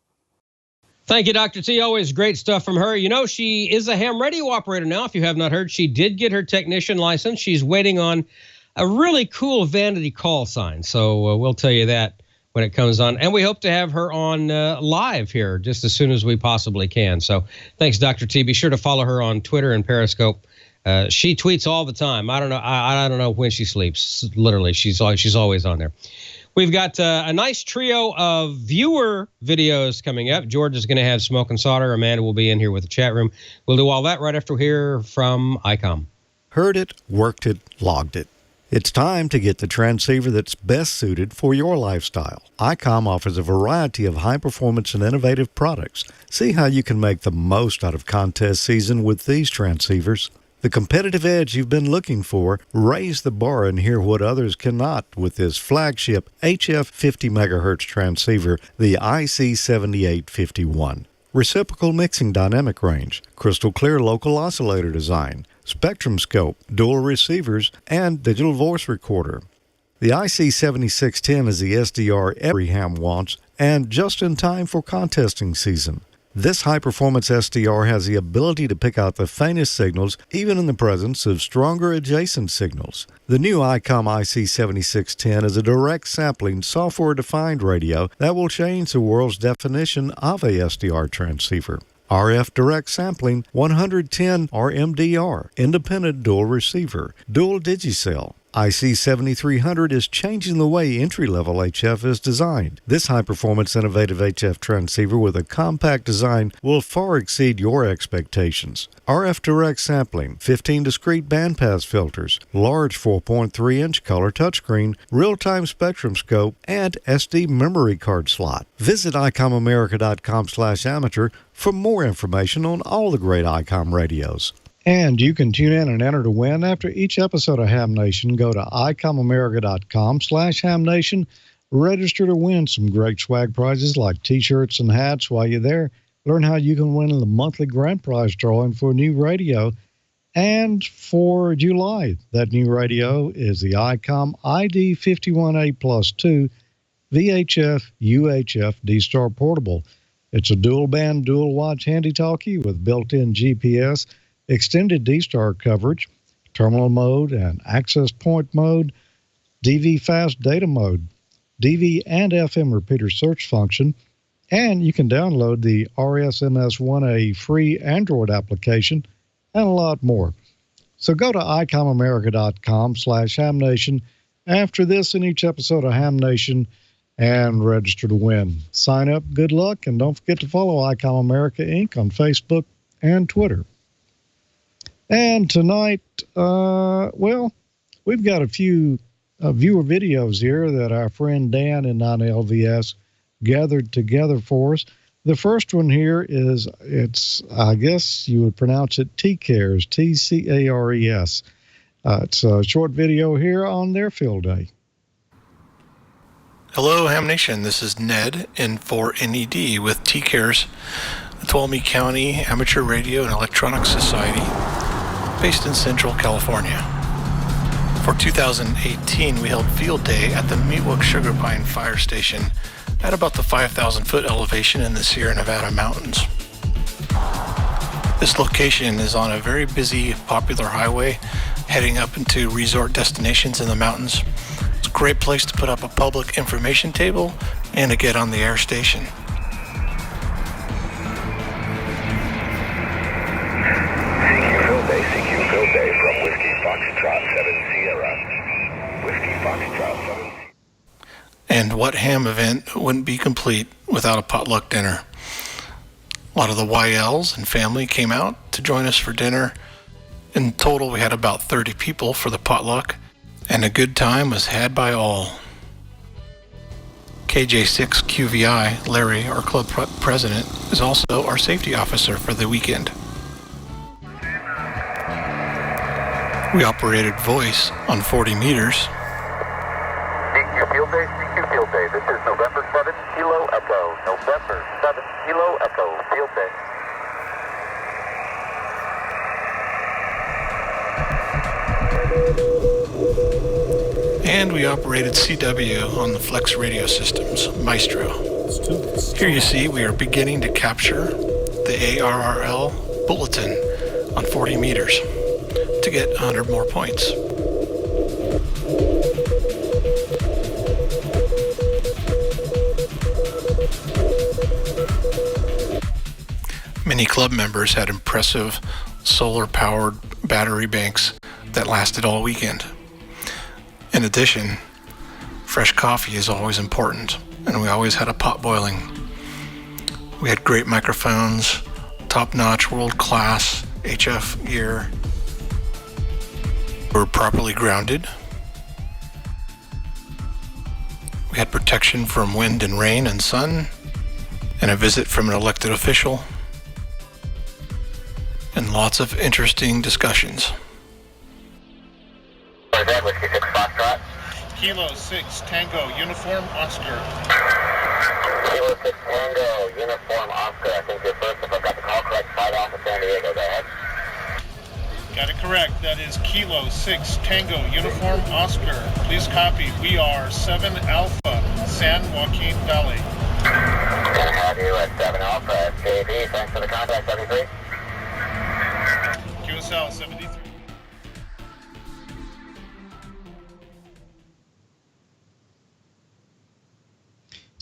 Thank you, Dr. T. Always great stuff from her. You know, she is a ham radio operator now. If you have not heard, she did get her technician license. She's waiting on a really cool vanity call sign. So we'll tell you that when it comes on. And we hope to have her on live here just as soon as we possibly can. So thanks, Dr. T. Be sure to follow her on Twitter and Periscope. She tweets all the time. I don't know. I don't know when she sleeps. Literally, she's always on there. We've got a nice trio of viewer videos coming up. George is going to have Smoke and Solder. Amanda will be in here with the chat room. We'll do all that right after we hear from ICOM. Heard it, worked it, logged it. It's time to get the transceiver that's best suited for your lifestyle. ICOM offers a variety of high-performance and innovative products. See how you can make the most out of contest season with these transceivers. The competitive edge you've been looking for, raise the bar and hear what others cannot with this flagship HF 50 MHz transceiver, the IC7851. Reciprocal mixing dynamic range, crystal clear local oscillator design, spectrum scope, dual receivers, and digital voice recorder. The IC7610 is the SDR every ham wants and just in time for contesting season. This high-performance SDR has the ability to pick out the faintest signals, even in the presence of stronger adjacent signals. The new ICOM IC7610 is a direct sampling, software-defined radio that will change the world's definition of a SDR transceiver. RF direct sampling, 110 RMDR, independent dual receiver, dual digicell. IC7300 is changing the way entry-level HF is designed. This high-performance innovative HF transceiver with a compact design will far exceed your expectations. RF direct sampling, 15 discrete bandpass filters, large 4.3-inch color touchscreen, real-time spectrum scope, and SD memory card slot. Visit icomamerica.com/amateur for more information on all the great ICOM radios. And you can tune in and enter to win after each episode of Ham Nation. Go to icomamerica.com/hamnation. Register to win some great swag prizes like t-shirts and hats. While you're there, learn how you can win in the monthly grand prize drawing for a new radio. And for July, that new radio is the ICOM ID51A+2 VHF UHF D-Star Portable. It's a dual-band, dual-watch handy-talkie with built-in GPS, extended D-Star coverage, terminal mode and access point mode, DV fast data mode, DV and FM repeater search function, and you can download the RSMS1A free Android application, and a lot more. So go to icomamerica.com/hamnation after this in each episode of Ham Nation and register to win. Sign up, good luck, and don't forget to follow ICOM America Inc. on Facebook and Twitter. And tonight, we've got a few viewer videos here that our friend Dan in non-LVS gathered together for us. The first one here is, I guess you would pronounce it TCARES, TCARES. It's a short video here on their field day. Hello, Ham Nation. This is Ned in for NED with TCARES, the Tuolumne County Amateur Radio and Electronics Society, based in Central California. For 2018, we held field day at the Meatwook Sugar Pine Fire Station at about the 5,000-foot elevation in the Sierra Nevada mountains. This location is on a very busy, popular highway heading up into resort destinations in the mountains. It's a great place to put up a public information table and to get on the air station. CQ Field Day from Whiskey Foxtrot 7 Sierra. Whiskey Foxtrot 7. And what ham event wouldn't be complete without a potluck dinner? A lot of the YLs and family came out to join us for dinner. In total, we had about 30 people for the potluck, and a good time was had by all. KJ6QVI, Larry, our club president, is also our safety officer for the weekend. We operated voice on 40 meters. CQ Field Day, CQ Field Day. This is November 7 Kilo Echo. November 7 Kilo Echo Field Day. And we operated CW on the Flex radio systems, Maestro. Here you see we are beginning to capture the ARRL bulletin on 40 meters to get 100 more points. Many club members had impressive solar-powered battery banks that lasted all weekend. In addition, fresh coffee is always important, and we always had a pot boiling. We had great microphones, top-notch, world-class HF gear. We were properly grounded. We had protection from wind and rain and sun, and a visit from an elected official, and lots of interesting discussions. Whiskey 6 Foxtrot. Kilo 6 Tango Uniform Oscar. Kilo 6 Tango Uniform Oscar. I think you're first, if I've got the call correct, 5 Alpha San Diego. Go ahead. Got it correct. That is Kilo 6 Tango Uniform Oscar. Please copy. We are 7 Alpha San Joaquin Valley. Can I have you at 7 Alpha, JB. Thanks for the contact, 73. QSL 73.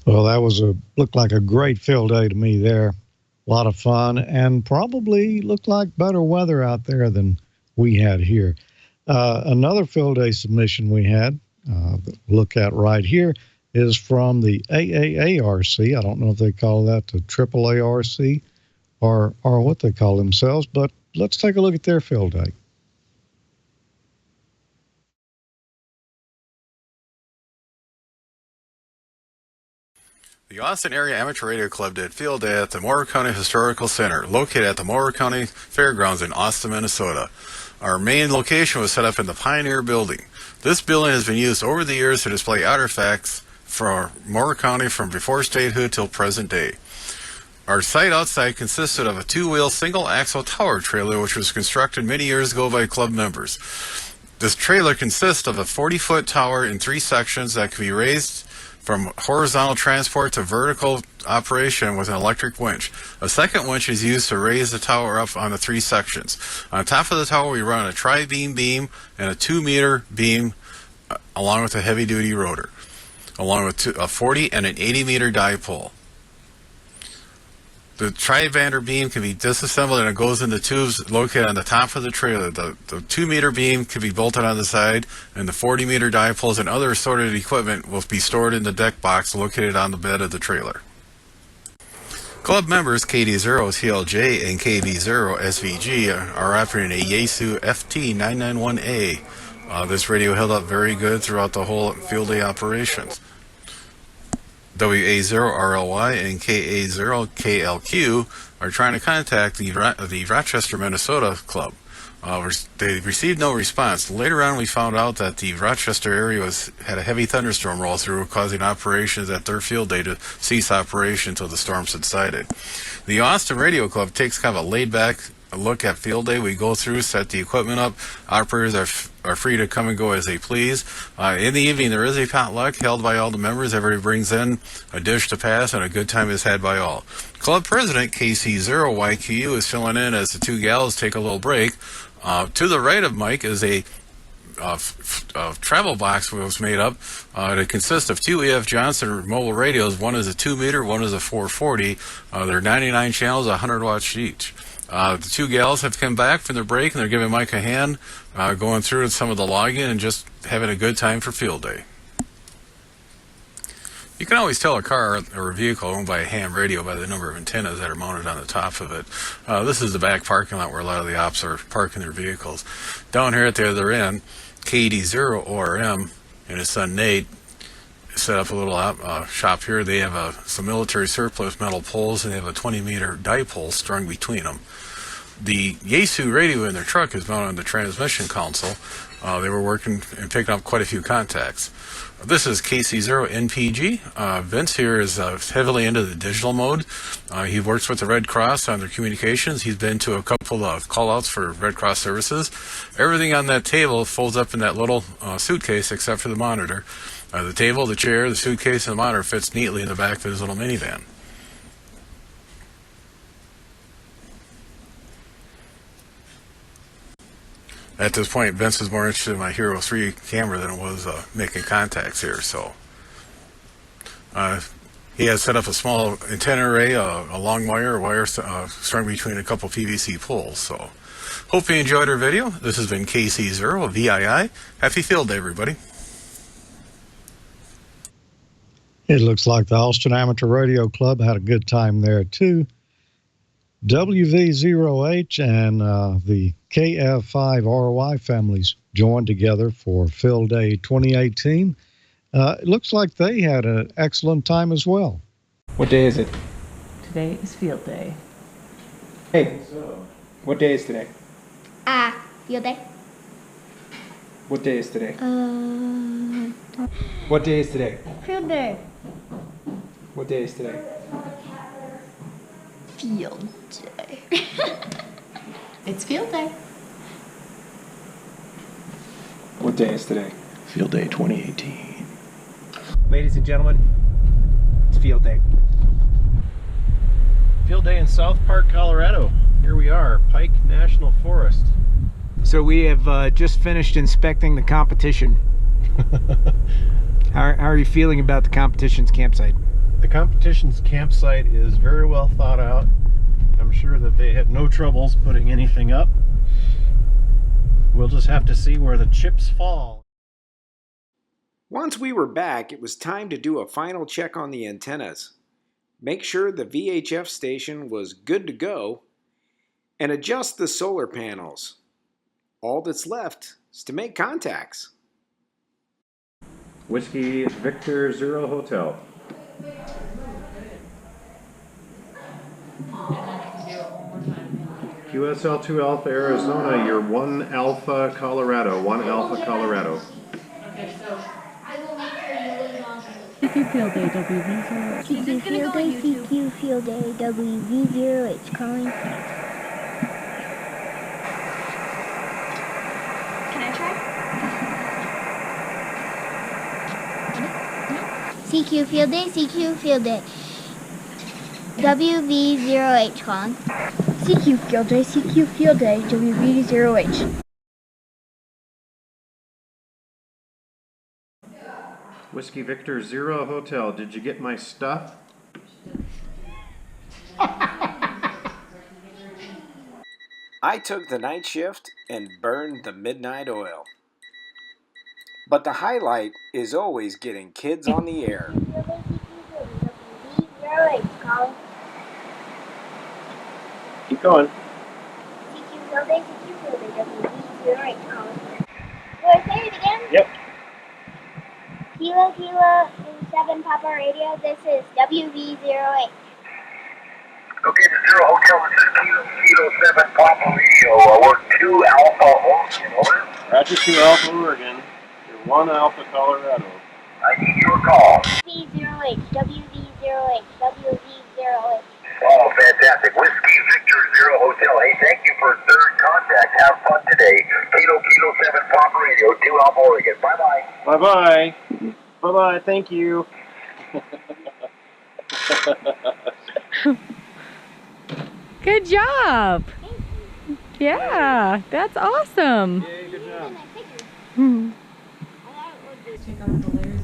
Well, that looked like a great field day to me there. A lot of fun, and probably looked like better weather out there than we had here. Another field day submission we had, look at right here, is from the AAARC. I don't know if they call that the AAARC or what they call themselves, but let's take a look at their field day. The Austin Area Amateur Radio Club did field day at the Moore County Historical Center, located at the Moore County Fairgrounds in Austin, Minnesota. Our main location was set up in the Pioneer Building. This building has been used over the years to display artifacts from Moore County from before statehood till present day. Our site outside consisted of a two-wheel single-axle tower trailer which was constructed many years ago by club members. This trailer consists of a 40-foot tower in 3 sections that can be raised from horizontal transport to vertical operation with an electric winch. A second winch is used to raise the tower up on the 3 sections. On top of the tower, we run a tri-beam beam and a 2-meter beam along with a heavy-duty rotor, along with a 40 and an 80-meter dipole. The tri-bander beam can be disassembled and it goes into tubes located on the top of the trailer. The 2-meter beam can be bolted on the side, and the 40-meter dipoles and other assorted equipment will be stored in the deck box located on the bed of the trailer. Club members KD0 TLJ and KB0 SVG are operating a Yaesu FT991A. This radio held up very good throughout the whole field day operations. WA0RLY and KA0KLQ are trying to contact the Rochester, Minnesota club. They received no response. Later on, we found out that the Rochester area had a heavy thunderstorm roll through, causing operations at their field day to cease operation until the storm subsided. The Austin Radio Club takes kind of a laid-back look at field day. We go through, set the equipment up. Operators are free to come and go as they please. In the evening, there is a potluck held by all the members. Everybody brings in a dish to pass, and a good time is had by all. Club President KC0YQU is filling in as the 2 gals take a little break. To the right of Mike is a travel box was made up. It consists of 2 E.F. Johnson mobile radios. One is a 2-meter, one is a 440. They're 99 channels, 100 watts each. The 2 gals have come back from their break, and they're giving Mike a hand, going through some of the login and just having a good time for field day. You can always tell a car or a vehicle owned by a ham radio by the number of antennas that are mounted on the top of it. This is the back parking lot where a lot of the ops are parking their vehicles. Down here at the other end, KD0ORM and his son Nate set up a little shop here. They have some military surplus metal poles, and they have a 20-meter dipole strung between them. The Yaesu radio in their truck is mounted on the transmission console. They were working and picking up quite a few contacts. This is KC0NPG. Vince here is heavily into the digital mode. He works with the Red Cross on their communications. He's been to a couple of call-outs for Red Cross services. Everything on that table folds up in that little suitcase except for the monitor. The table, the chair, the suitcase, and the monitor fits neatly in the back of his little minivan. At this point, Vince is more interested in my Hero 3 camera than it was making contacts here. So he has set up a small antenna array, a long wire strung between a couple PVC poles. So hope you enjoyed our video. This has been KC0 VII. Happy field day, everybody. It looks like the Austin Amateur Radio Club had a good time there, too. WV0H and the KF5RY families joined together for Field Day 2018. It looks like they had an excellent time as well. What day is it? Today is Field Day. Hey, what day is today? Field Day. What day is today? What day is today? Field Day. What day is today? Field Day. It's Field Day. What day is today? Field Day 2018. Ladies and gentlemen, it's Field Day. Field day in South Park, Colorado. Here we are, Pike National Forest. So we have just finished inspecting the competition. How are you feeling about the competition's campsite? The competition's campsite is very well thought out. I'm sure that they had no troubles putting anything up. We'll just have to see where the chips fall. Once we were back, it was time to do a final check on the antennas. Make sure the VHF station was good to go, and adjust the solar panels. All that's left is to make contacts. Whiskey Victor Zero Hotel. QSL2 Alpha Arizona, you're 1 Alpha Colorado, 1 Alpha Colorado. Okay, so I will make sure you lose on CQ Field Day WV0. CQ Field Day, CQ Field Day WV0H calling. Can I try? CQ Field Day, CQ Field Day WV0H calling. CQ Field Day, CQ Field Day WV0H. Whiskey Victor Zero Hotel, did you get my stuff? I took the night shift and burned the midnight oil. But the highlight is always getting kids on the air. Keep going. CQ Field Day, CQ Field Day WV0H calling. Do I say it again? Yep. Kilo 7 Papa Radio, this is WV0H. Okay, the Zero Hotel, this is Kilo 7 Papa Radio. We're 2 Alpha Oregon, over. Roger, 2 Alpha Oregon. You're 1 Alpha Colorado. I need your call. WV0H, WV0H, WV0H. Oh, fantastic. Whiskey Victor Zero Hotel. Hey, thank you for third contact. Have fun today. Kilo 7 Papa Radio, 2 Alpha Oregon. Bye-bye. Bye-bye. Bye-bye, thank you. Good job. Yeah, that's awesome. Yay, good job.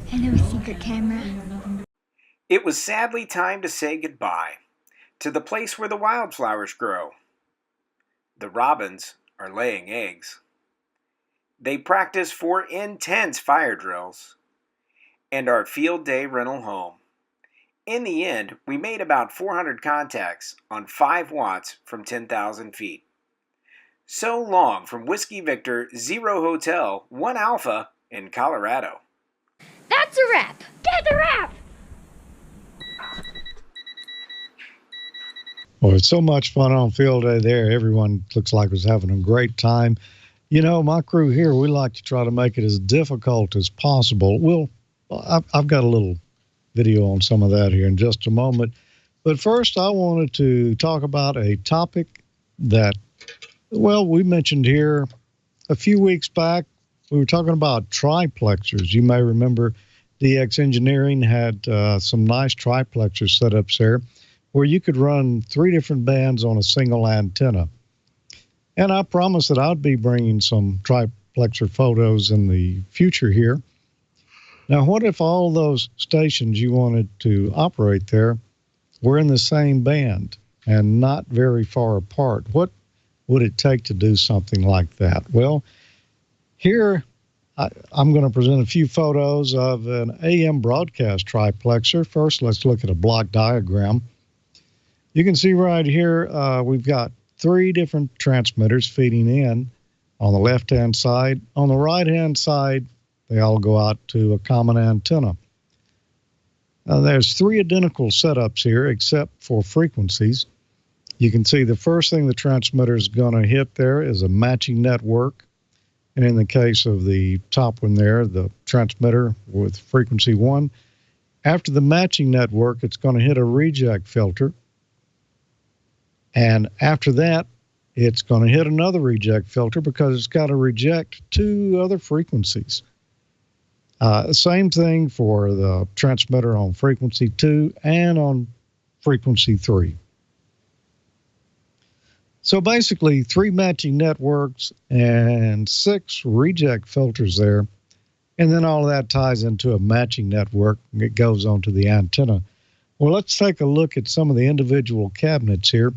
Hello, secret camera. It was sadly time to say goodbye to the place where the wildflowers grow. The robins are laying eggs. They practice 4 intense fire drills, and our field day rental home. In the end, we made about 400 contacts on 5 watts from 10,000 feet. So long from Whiskey Victor Zero Hotel, 1 Alpha in Colorado. That's a wrap. Get the wrap. Well, it's so much fun on field day there. Everyone looks like was having a great time. You know, my crew here, we like to try to make it as difficult as possible. I've got a little video on some of that here in just a moment. But first, I wanted to talk about a topic that, well, we mentioned here a few weeks back. We were talking about triplexers. You may remember DX Engineering had some nice triplexer setups there where you could run 3 different bands on a single antenna. And I promised that I'd be bringing some triplexer photos in the future here. Now, what if all those stations you wanted to operate there were in the same band and not very far apart? What would it take to do something like that? Well, here I'm going to present a few photos of an AM broadcast triplexer. First, let's look at a block diagram. You can see right here we've got 3 different transmitters feeding in on the left-hand side. On the right-hand side, they all go out to a common antenna. Now, there's 3 identical setups here except for frequencies. You can see the first thing the transmitter is going to hit there is a matching network. And in the case of the top one there, the transmitter with frequency 1, after the matching network, it's going to hit a reject filter. And after that, it's going to hit another reject filter because it's got to reject 2 other frequencies. Same thing for the transmitter on frequency 2 and on frequency 3. So basically 3 matching networks and 6 reject filters there. And then all of that ties into a matching network. It goes onto the antenna. Well, let's take a look at some of the individual cabinets here.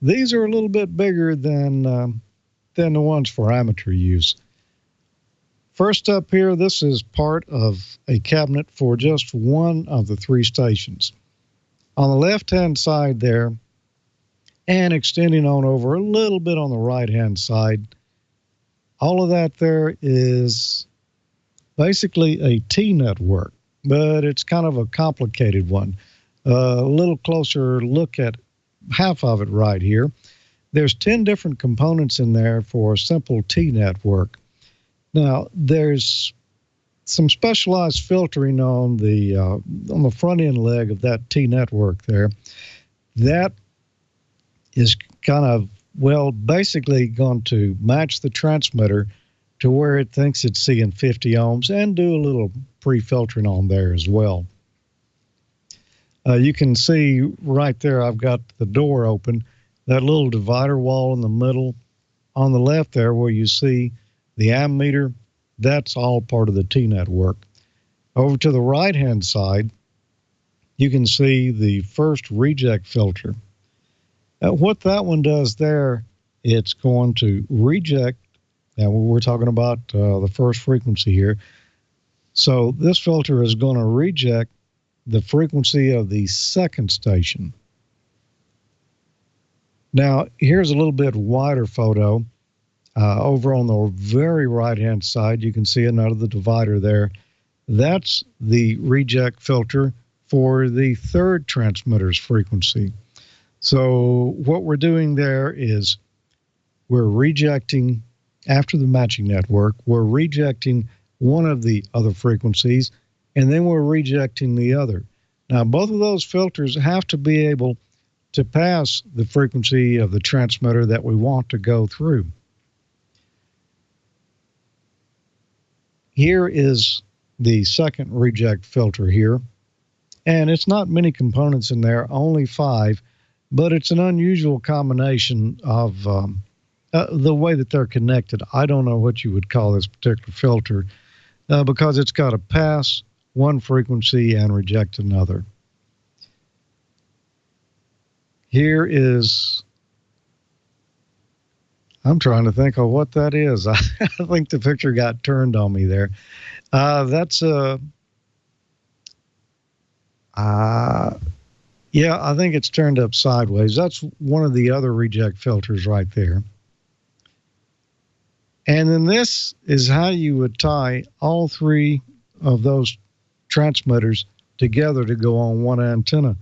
These are a little bit bigger than the ones for amateur use. First up here, this is part of a cabinet for just one of the 3 stations. On the left-hand side there, and extending on over a little bit on the right-hand side, all of that there is basically a T network, but it's kind of a complicated one. A little closer look at half of it right here. There's 10 different components in there for a simple T network. Now, there's some specialized filtering on the front end leg of that T network there. That is kind of, well, basically going to match the transmitter to where it thinks it's seeing 50 ohms and do a little pre-filtering on there as well. You can see right there, I've got the door open, that little divider wall in the middle. On the left there where you see the ammeter, that's all part of the T network. Over to the right-hand side, you can see the first reject filter. What that one does there, it's going to reject, now we're talking about the first frequency here. So this filter is going to reject the frequency of the second station. Now, here's a little bit wider photo. Over on the very right-hand side, you can see another divider there. That's the reject filter for the third transmitter's frequency. So what we're doing there is we're rejecting, after the matching network, we're rejecting one of the other frequencies, and then we're rejecting the other. Now, both of those filters have to be able to pass the frequency of the transmitter that we want to go through. Here is the second reject filter here, and it's not many components in there, only 5, but it's an unusual combination of the way that they're connected. I don't know what you would call this particular filter because it's got to pass one frequency and reject another. Here is, I'm trying to think of what that is. I think the picture got turned on me there. That's a, yeah, I think it's turned up sideways. That's one of the other reject filters right there. And then this is how you would tie all 3 of those transmitters together to go on one antenna.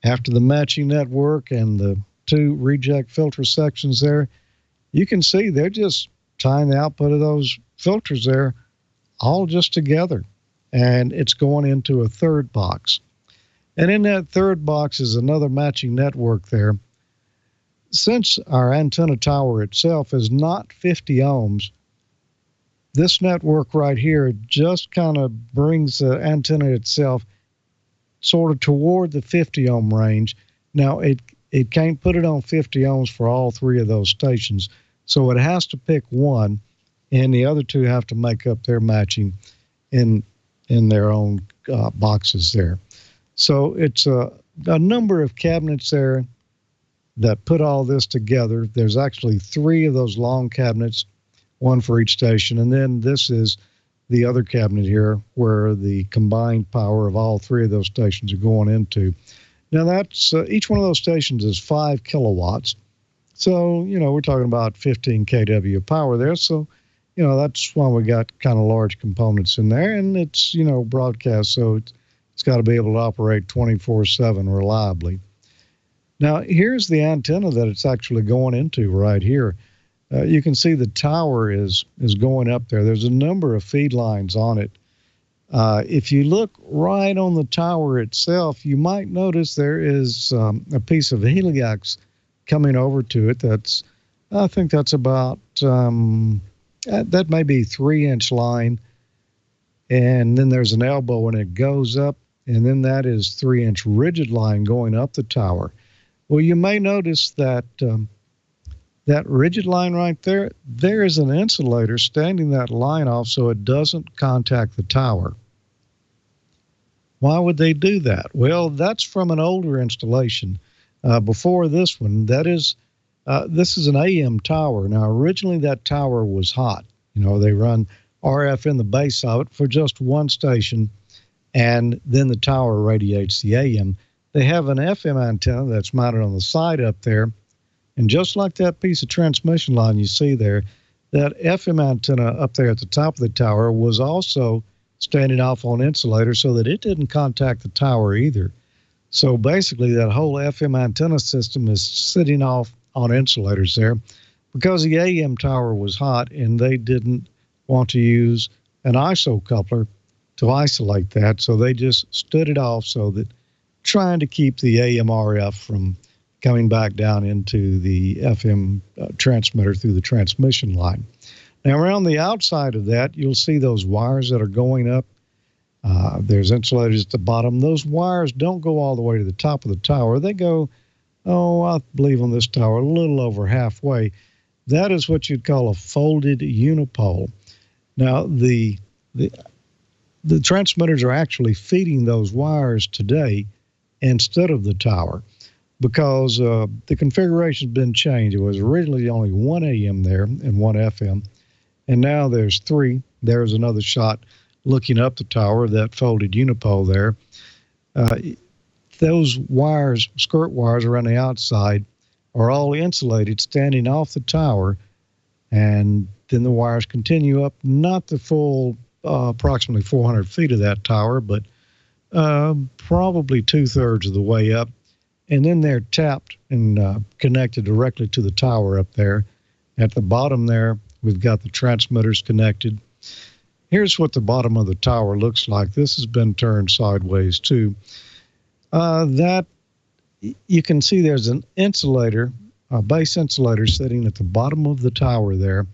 After the matching network and the 2 reject filter sections there, you can see they're just tying the output of those filters there all just together. And it's going into a third box. And in that third box is another matching network there. Since our antenna tower itself is not 50 ohms, this network right here just kind of brings the antenna itself sort of toward the 50 ohm range. Now, it can't put it on 50 ohms for all 3 of those stations, so it has to pick one, and the other 2 have to make up their matching in their own boxes there. So it's a number of cabinets there that put all this together. There's actually 3 of those long cabinets, 1 for each station, and then this is the other cabinet here where the combined power of all 3 of those stations are going into. Now that's, each one of those stations is 5 kilowatts. So, you know, we're talking about 15 kW of power there. So, you know, that's why we got kind of large components in there, and it's, you know, broadcast, so it's got to be able to operate 24/7 reliably. Now, here's the antenna that it's actually going into right here. You can see the tower is going up there. There's a number of feed lines on it. If you look right on the tower itself, you might notice there is a piece of heliox coming over to it. That's, I think that's about, that may be 3-inch line. And then there's an elbow and it goes up, and then that is 3-inch rigid line going up the tower. Well, you may notice that that rigid line right there, there is an insulator standing that line off so it doesn't contact the tower. Why would they do that? Well, that's from an older installation. Before this one, this is an AM tower. Now, originally that tower was hot. You know, they run RF in the base of it for just one station, and then the tower radiates the AM. They have an FM antenna that's mounted on the side up there, and just like that piece of transmission line you see there, that FM antenna up there at the top of the tower was also standing off on insulator so that it didn't contact the tower either. So basically that whole FM antenna system is sitting off on insulators there because the AM tower was hot and they didn't want to use an ISO coupler to isolate that. So they just stood it off so that trying to keep the AM RF from coming back down into the FM transmitter through the transmission line. Now, around the outside of that, you'll see those wires that are going up. There's insulators at the bottom. Those wires don't go all the way to the top of the tower. They go, I believe on this tower, a little over halfway. That is what you'd call a folded unipole. Now, the transmitters are actually feeding those wires today instead of the tower, because the configuration's been changed. It was originally only one AM there and one FM, and now there's three. There's another shot looking up the tower, that folded unipole there. Those wires, skirt wires around the outside, are all insulated, standing off the tower, and then the wires continue up, not the full approximately 400 feet of that tower, but probably 2/3 of the way up. And then they're tapped and connected directly to the tower up there. At the bottom there, we've got the transmitters connected. Here's what the bottom of the tower looks like. This has been turned sideways too. That you can see there's an insulator, a base insulator sitting at the bottom of the tower there.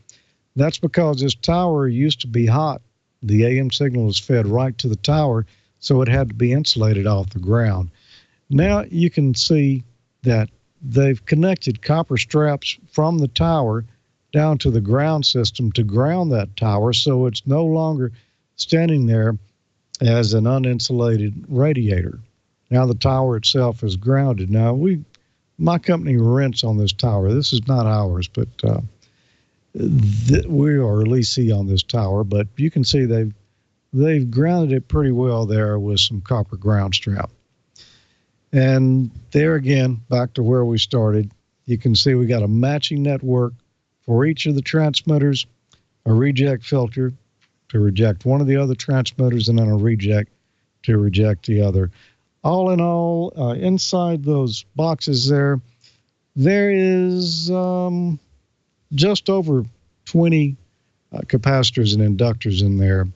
That's because this tower used to be hot. The AM signal was fed right to the tower, so it had to be insulated off the ground. Now you can see that they've connected copper straps from the tower down to the ground system to ground that tower, so it's no longer standing there as an uninsulated radiator. Now the tower itself is grounded. Now my company rents on this tower. This is not ours, but we are a leasee on this tower. But you can see they've grounded it pretty well there with some copper ground strap. And there again, back to where we started, you can see we got a matching network for each of the transmitters, a reject filter to reject one of the other transmitters, and then a reject to reject the other. All in all, inside those boxes there is just over 20 capacitors and inductors in there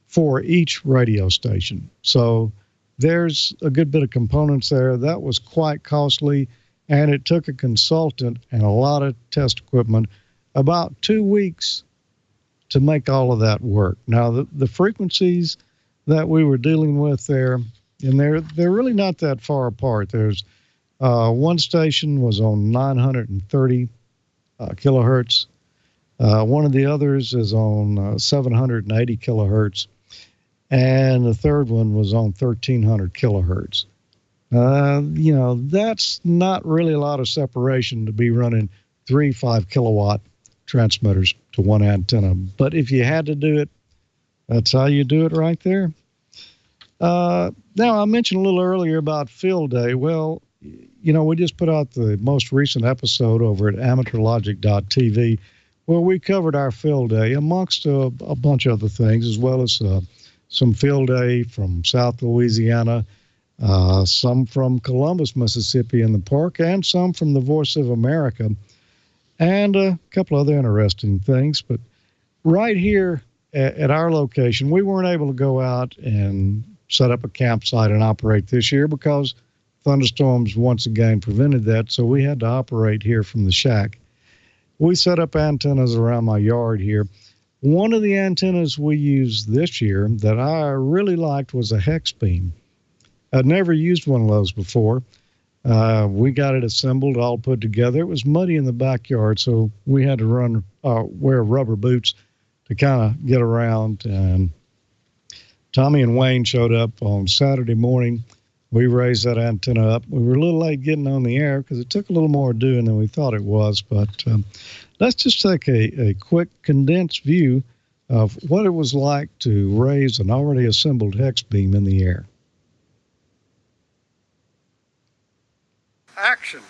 for each radio station. So there's a good bit of components there. That was quite costly, and it took a consultant and a lot of test equipment about 2 weeks to make all of that work. Now, the frequencies that we were dealing with there, and they're really not that far apart. There's one station was on 930 kilohertz. One of the others is on 780 kilohertz. And the third one was on 1,300 kilohertz. That's not really a lot of separation to be running 3 5-kilowatt transmitters to one antenna. But if you had to do it, that's how you do it right there. Now, I mentioned a little earlier about Field Day. Well, we just put out the most recent episode over at amateurlogic.tv where we covered our Field Day amongst a bunch of other things, as well as some Field Day from South Louisiana, some from Columbus, Mississippi in the park, and some from the Voice of America, and a couple other interesting things. But right here at our location, we weren't able to go out and set up a campsite and operate this year because thunderstorms once again prevented that, so we had to operate here from the shack. We set up antennas around my yard here. One of the antennas we used this year that I really liked was a hex beam. I'd never used one of those before. We got it assembled, all put together. It was muddy in the backyard, so we had to wear rubber boots to kind of get around. And Tommy and Wayne showed up on Saturday morning. We raised that antenna up. We were a little late getting on the air because it took a little more doing than we thought it was. But let's just take a quick condensed view of what it was like to raise an already assembled hex beam in the air. Action.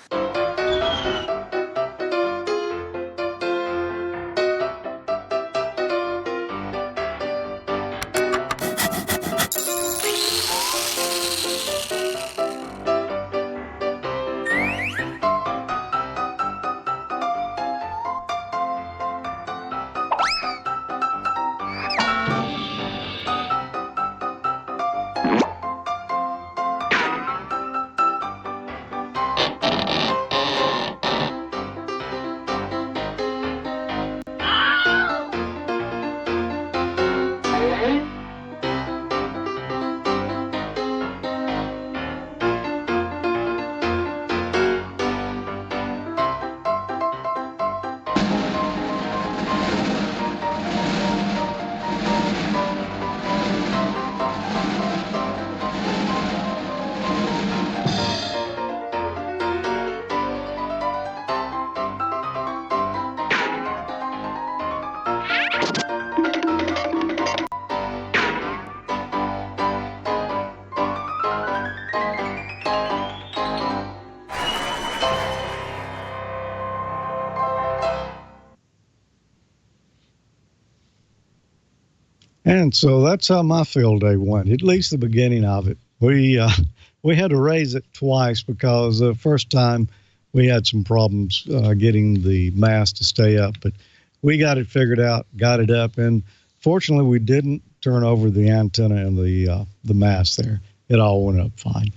And so that's how my field day went, at least the beginning of it. We had to raise it twice because the first time we had some problems getting the mast to stay up, but we got it figured out, got it up, and fortunately we didn't turn over the antenna and the mast there. It all went up fine.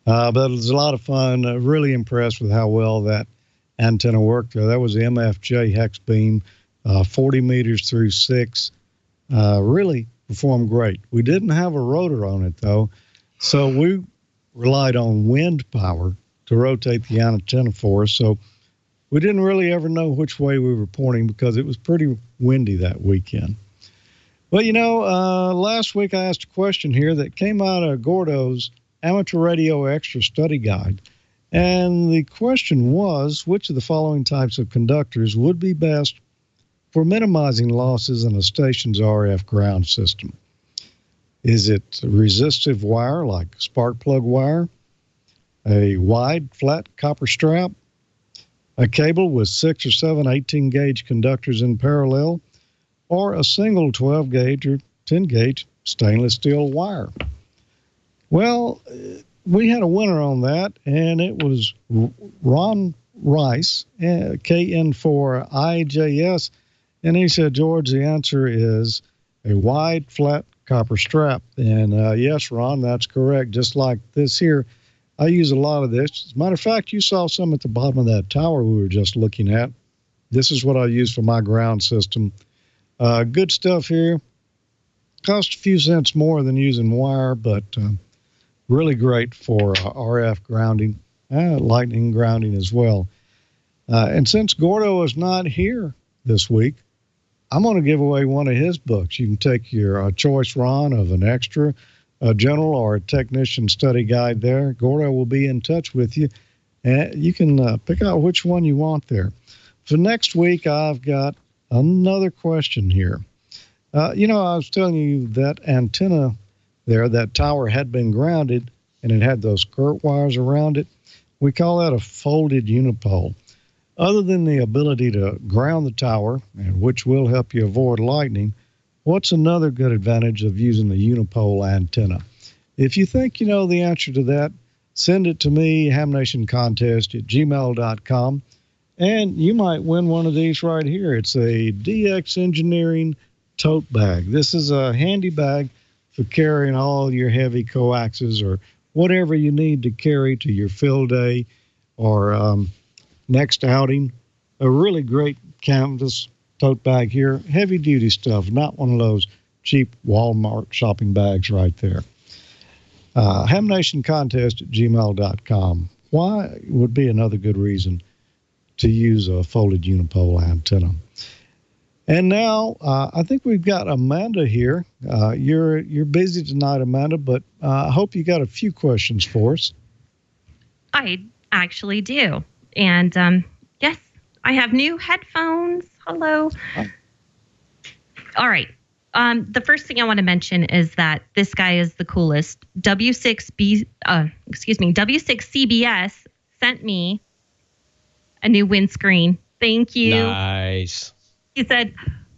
But it was a lot of fun. Really impressed with how well that antenna worked. That was the MFJ hex beam, 40 meters through 6. Really performed great. We didn't have a rotor on it, though, so we relied on wind power to rotate the antenna for us. So we didn't really ever know which way we were pointing because it was pretty windy that weekend. Well, you know, last week I asked a question here that came out of Gordo's Amateur Radio Extra Study Guide. And the question was, which of the following types of conductors would be best for minimizing losses in a station's RF ground system? Is it resistive wire like spark plug wire, a wide flat copper strap, a cable with 6 or 7 18-gauge conductors in parallel, or a single 12-gauge or 10-gauge stainless steel wire? Well, we had a winner on that, and it was Ron Rice, KN4IJS, and he said, George, the answer is a wide, flat copper strap. And yes, Ron, that's correct. Just like this here, I use a lot of this. As a matter of fact, you saw some at the bottom of that tower we were just looking at. This is what I use for my ground system. Good stuff here. Cost a few cents more than using wire, but really great for RF grounding, lightning grounding as well. And since Gordo is not here this week, I'm going to give away one of his books. You can take your choice, Ron, of an extra, a general, or a technician study guide there. Gordo will be in touch with you, and you can pick out which one you want there. For next week, I've got another question here. You know, I was telling you that antenna there, that tower had been grounded, and it had those skirt wires around it. We call that a folded unipole. Other than the ability to ground the tower, and which will help you avoid lightning, what's another good advantage of using the unipole antenna? If you think you know the answer to that, send it to me, hamnationcontest@gmail.com, and you might win one of these right here. It's a DX Engineering tote bag. This is a handy bag for carrying all your heavy coaxes or whatever you need to carry to your field day or next outing. A really great canvas tote bag here. Heavy duty stuff, not one of those cheap Walmart shopping bags right there. HamNationContest@gmail.com. why would be another good reason to use a folded unipole antenna. And now I think we've got Amanda here. You're busy tonight, Amanda, but I hope you got a few questions for us. I actually do. And yes, I have new headphones. Hello. All right. The first thing I want to mention is that this guy is the coolest. W6CBS sent me a new windscreen. Thank you. Nice. He said,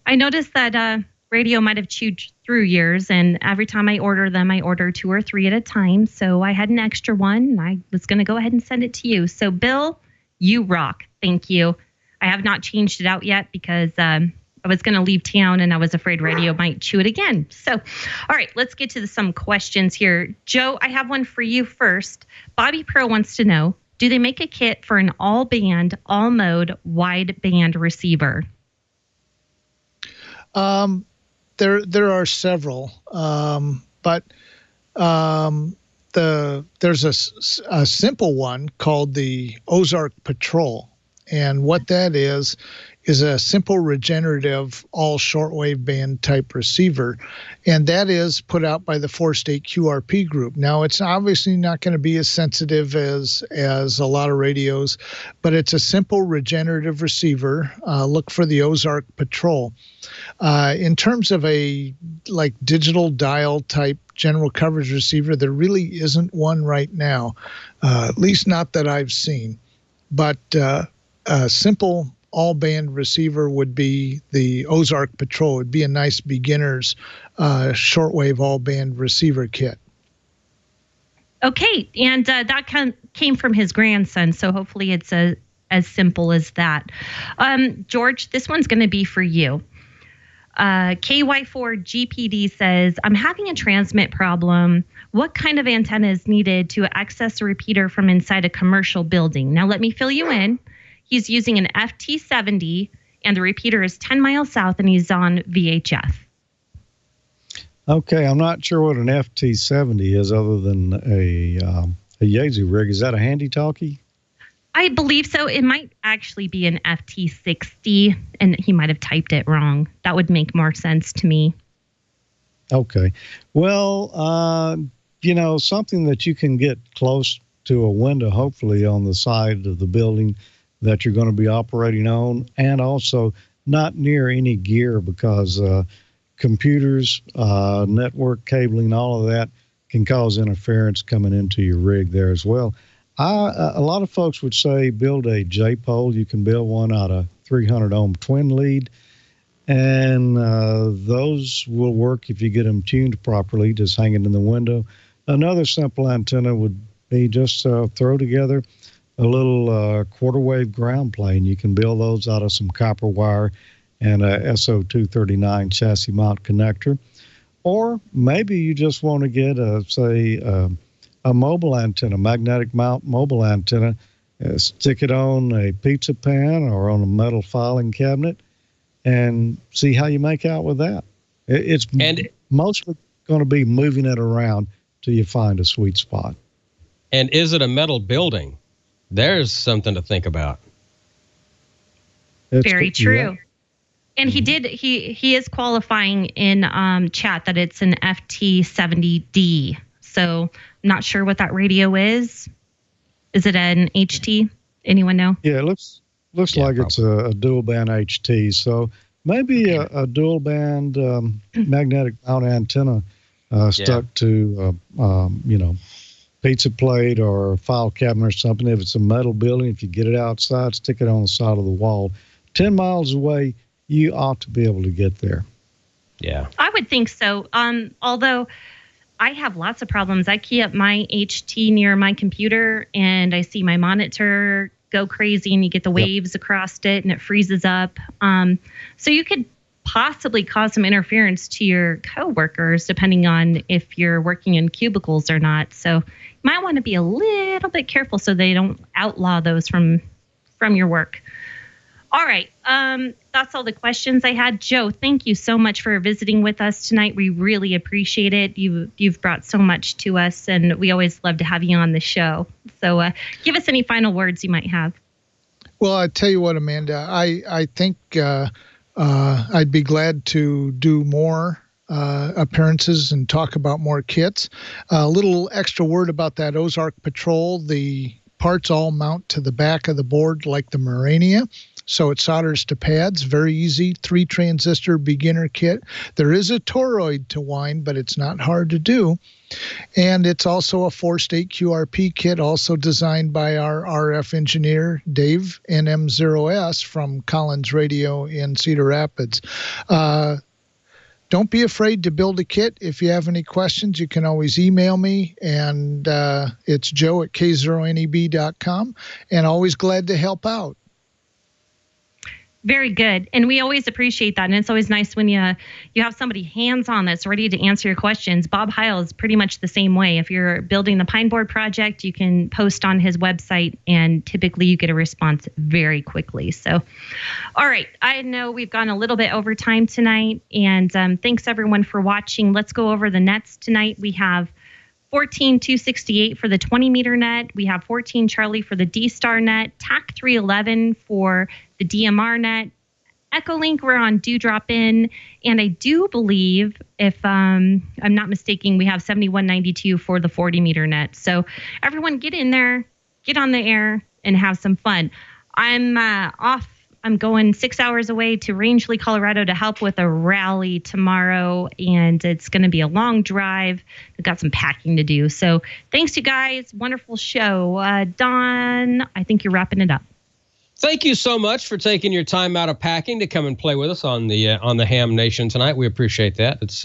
I noticed that radio might have chewed through yours, and every time I order them, I order 2 or 3 at a time. So I had an extra one, and I was going to go ahead and send it to you. So, Bill, you rock. Thank you. I have not changed it out yet because I was going to leave town, and I was afraid radio might chew it again. So, all right, let's get to some questions here. Joe, I have one for you first. Bobby Pro wants to know, do they make a kit for an all-band, all-mode, wide-band receiver? There are several, but there's a simple one called the Ozark Patrol, and what that is a simple regenerative all shortwave band type receiver, and that is put out by the 4-state QRP group. Now, it's obviously not going to be as sensitive as a lot of radios, but it's a simple regenerative receiver. Look for the Ozark Patrol. In terms of a like digital dial type general coverage receiver, there really isn't one right now, at least not that I've seen. But a simple all-band receiver would be the Ozark Patrol. It'd be a nice beginner's shortwave all-band receiver kit. Okay, and that came from his grandson, so hopefully it's as simple as that. George, this one's going to be for you. KY4GPD says, I'm having a transmit problem. What kind of antenna is needed to access a repeater from inside a commercial building? Now, let me fill you in. He's using an FT70, and the repeater is 10 miles south, and he's on VHF. Okay, I'm not sure what an FT70 is other than a Yaesu rig. Is that a handy-talkie? I believe so. It might actually be an FT60, and he might have typed it wrong. That would make more sense to me. Okay. Well, something that you can get close to a window, hopefully on the side of the building that you're going to be operating on, and also not near any gear, because computers, network cabling, all of that can cause interference coming into your rig there as well. A lot of folks would say build a J-pole. You can build one out of 300 ohm twin lead, and those will work if you get them tuned properly, just hanging in the window. Another simple antenna would be just throw together a little quarter wave ground plane. You can build those out of some copper wire and a SO239 chassis mount connector. Or maybe you just want to get a mobile antenna, magnetic mount mobile antenna, stick it on a pizza pan or on a metal filing cabinet and see how you make out with that. It's mostly going to be moving it around till you find a sweet spot. And is it a metal building? There's something to think about. Very true. Yeah. And he is qualifying in chat that it's an FT70D. So I'm not sure what that radio is. Is it an HT? Anyone know? Yeah, it looks like probably. It's a dual band HT. So maybe a dual band magnetic mount antenna stuck to pizza plate or a file cabinet or something. If it's a metal building, if you get it outside, stick it on the side of the wall. 10 miles away, you ought to be able to get there. Yeah. I would think so. Although I have lots of problems. I key up my HT near my computer, and I see my monitor go crazy, and you get the waves across it, and it freezes up. So you could possibly cause some interference to your coworkers, depending on if you're working in cubicles or not. So you might want to be a little bit careful so they don't outlaw those from your work. All right. That's all the questions I had. Joe, thank you so much for visiting with us tonight. We really appreciate it. You've brought so much to us, and we always love to have you on the show. So give us any final words you might have. Well, I tell you what, Amanda, I think I'd be glad to do more appearances and talk about more kits. A little extra word about that Ozark Patrol. The parts all mount to the back of the board like the Morania. So it solders to pads, very easy, 3-transistor beginner kit. There is a toroid to wind, but it's not hard to do. And it's also a 4-state QRP kit, also designed by our RF engineer, Dave, NM0S from Collins Radio in Cedar Rapids. Don't be afraid to build a kit. If you have any questions, you can always email me, and it's joe@k0neb.com, and always glad to help out. Very good. And we always appreciate that. And it's always nice when you have somebody hands-on that's ready to answer your questions. Bob Heil is pretty much the same way. If you're building the Pine Board project, you can post on his website, and typically you get a response very quickly. So, all right. I know we've gone a little bit over time tonight, and thanks everyone for watching. Let's go over the nets tonight. We have 14-268 for the 20-meter net. We have 14 Charlie for the D-Star net, TAC 311 for the DMR net, Echolink, we're on Dewdrop In, and I do believe, if I'm not mistaken, we have 7192 for the 40-meter net. So everyone get in there, get on the air, and have some fun. I'm off. I'm going 6 hours away to Rangeley, Colorado to help with a rally tomorrow, and it's going to be a long drive. I've got some packing to do. So thanks, you guys. Wonderful show. Don, I think you're wrapping it up. Thank you so much for taking your time out of packing to come and play with us on the Ham Nation tonight. We appreciate that. It's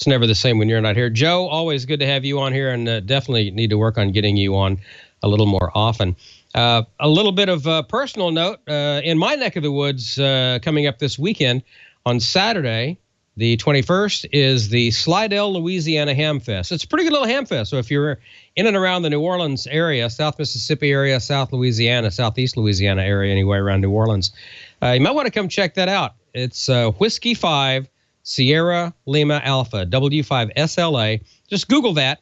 never the same when you're not here. Joe, always good to have you on here, and definitely need to work on getting you on a little more often. A little bit of a personal note, in my neck of the woods coming up this weekend on Saturday, the 21st, is the Slidell, Louisiana Ham Fest. It's a pretty good little ham fest. So if you're in and around the New Orleans area, South Mississippi area, South Louisiana, Southeast Louisiana area, anyway, around New Orleans, you might want to come check that out. It's Whiskey 5 Sierra Lima Alpha, W5SLA. Just Google that.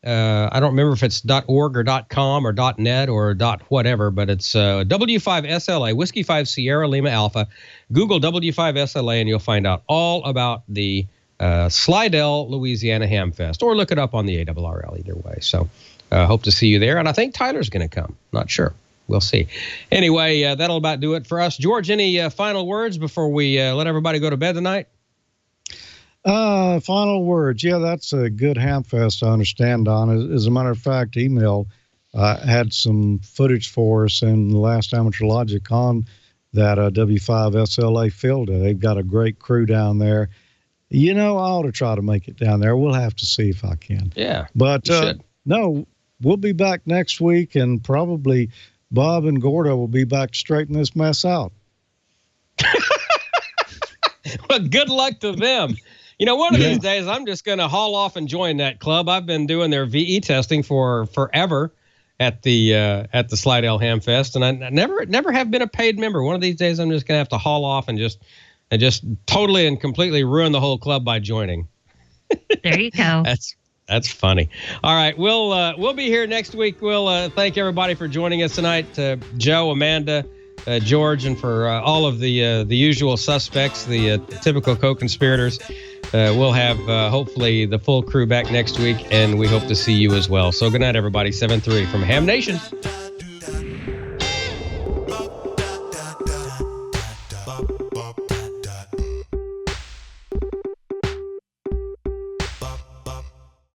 I don't remember if it's .org or .com or .net or .whatever, but it's W5SLA, Whiskey 5 Sierra Lima Alpha. Google W5SLA and you'll find out all about the Slidell, Louisiana Ham Fest, or look it up on the ARRL either way. So hope to see you there. And I think Tyler's going to come. Not sure. We'll see. Anyway, that'll about do it for us. George, any final words before we let everybody go to bed tonight? Final words. Yeah, that's a good ham fest, I understand, Don. As a matter of fact, email had some footage for us in the last Amateur Logic on that W5SLA field. They've got a great crew down there. You know, I ought to try to make it down there. We'll have to see if I can. Yeah, but no, we'll be back next week, and probably Bob and Gordo will be back to straighten this mess out. Well, good luck to them. You know, one of these days, I'm just going to haul off and join that club. I've been doing their VE testing for forever at the Slidell Ham Fest, and I never have been a paid member. One of these days, I'm just going to have to haul off and just totally and completely ruin the whole club by joining. There you go. That's funny. All right, we'll be here next week. We'll thank everybody for joining us tonight. Joe, Amanda, George, and for all of the usual suspects, the typical co-conspirators. We'll have hopefully the full crew back next week, and we hope to see you as well. So good night, everybody. 7-3 from Ham Nation.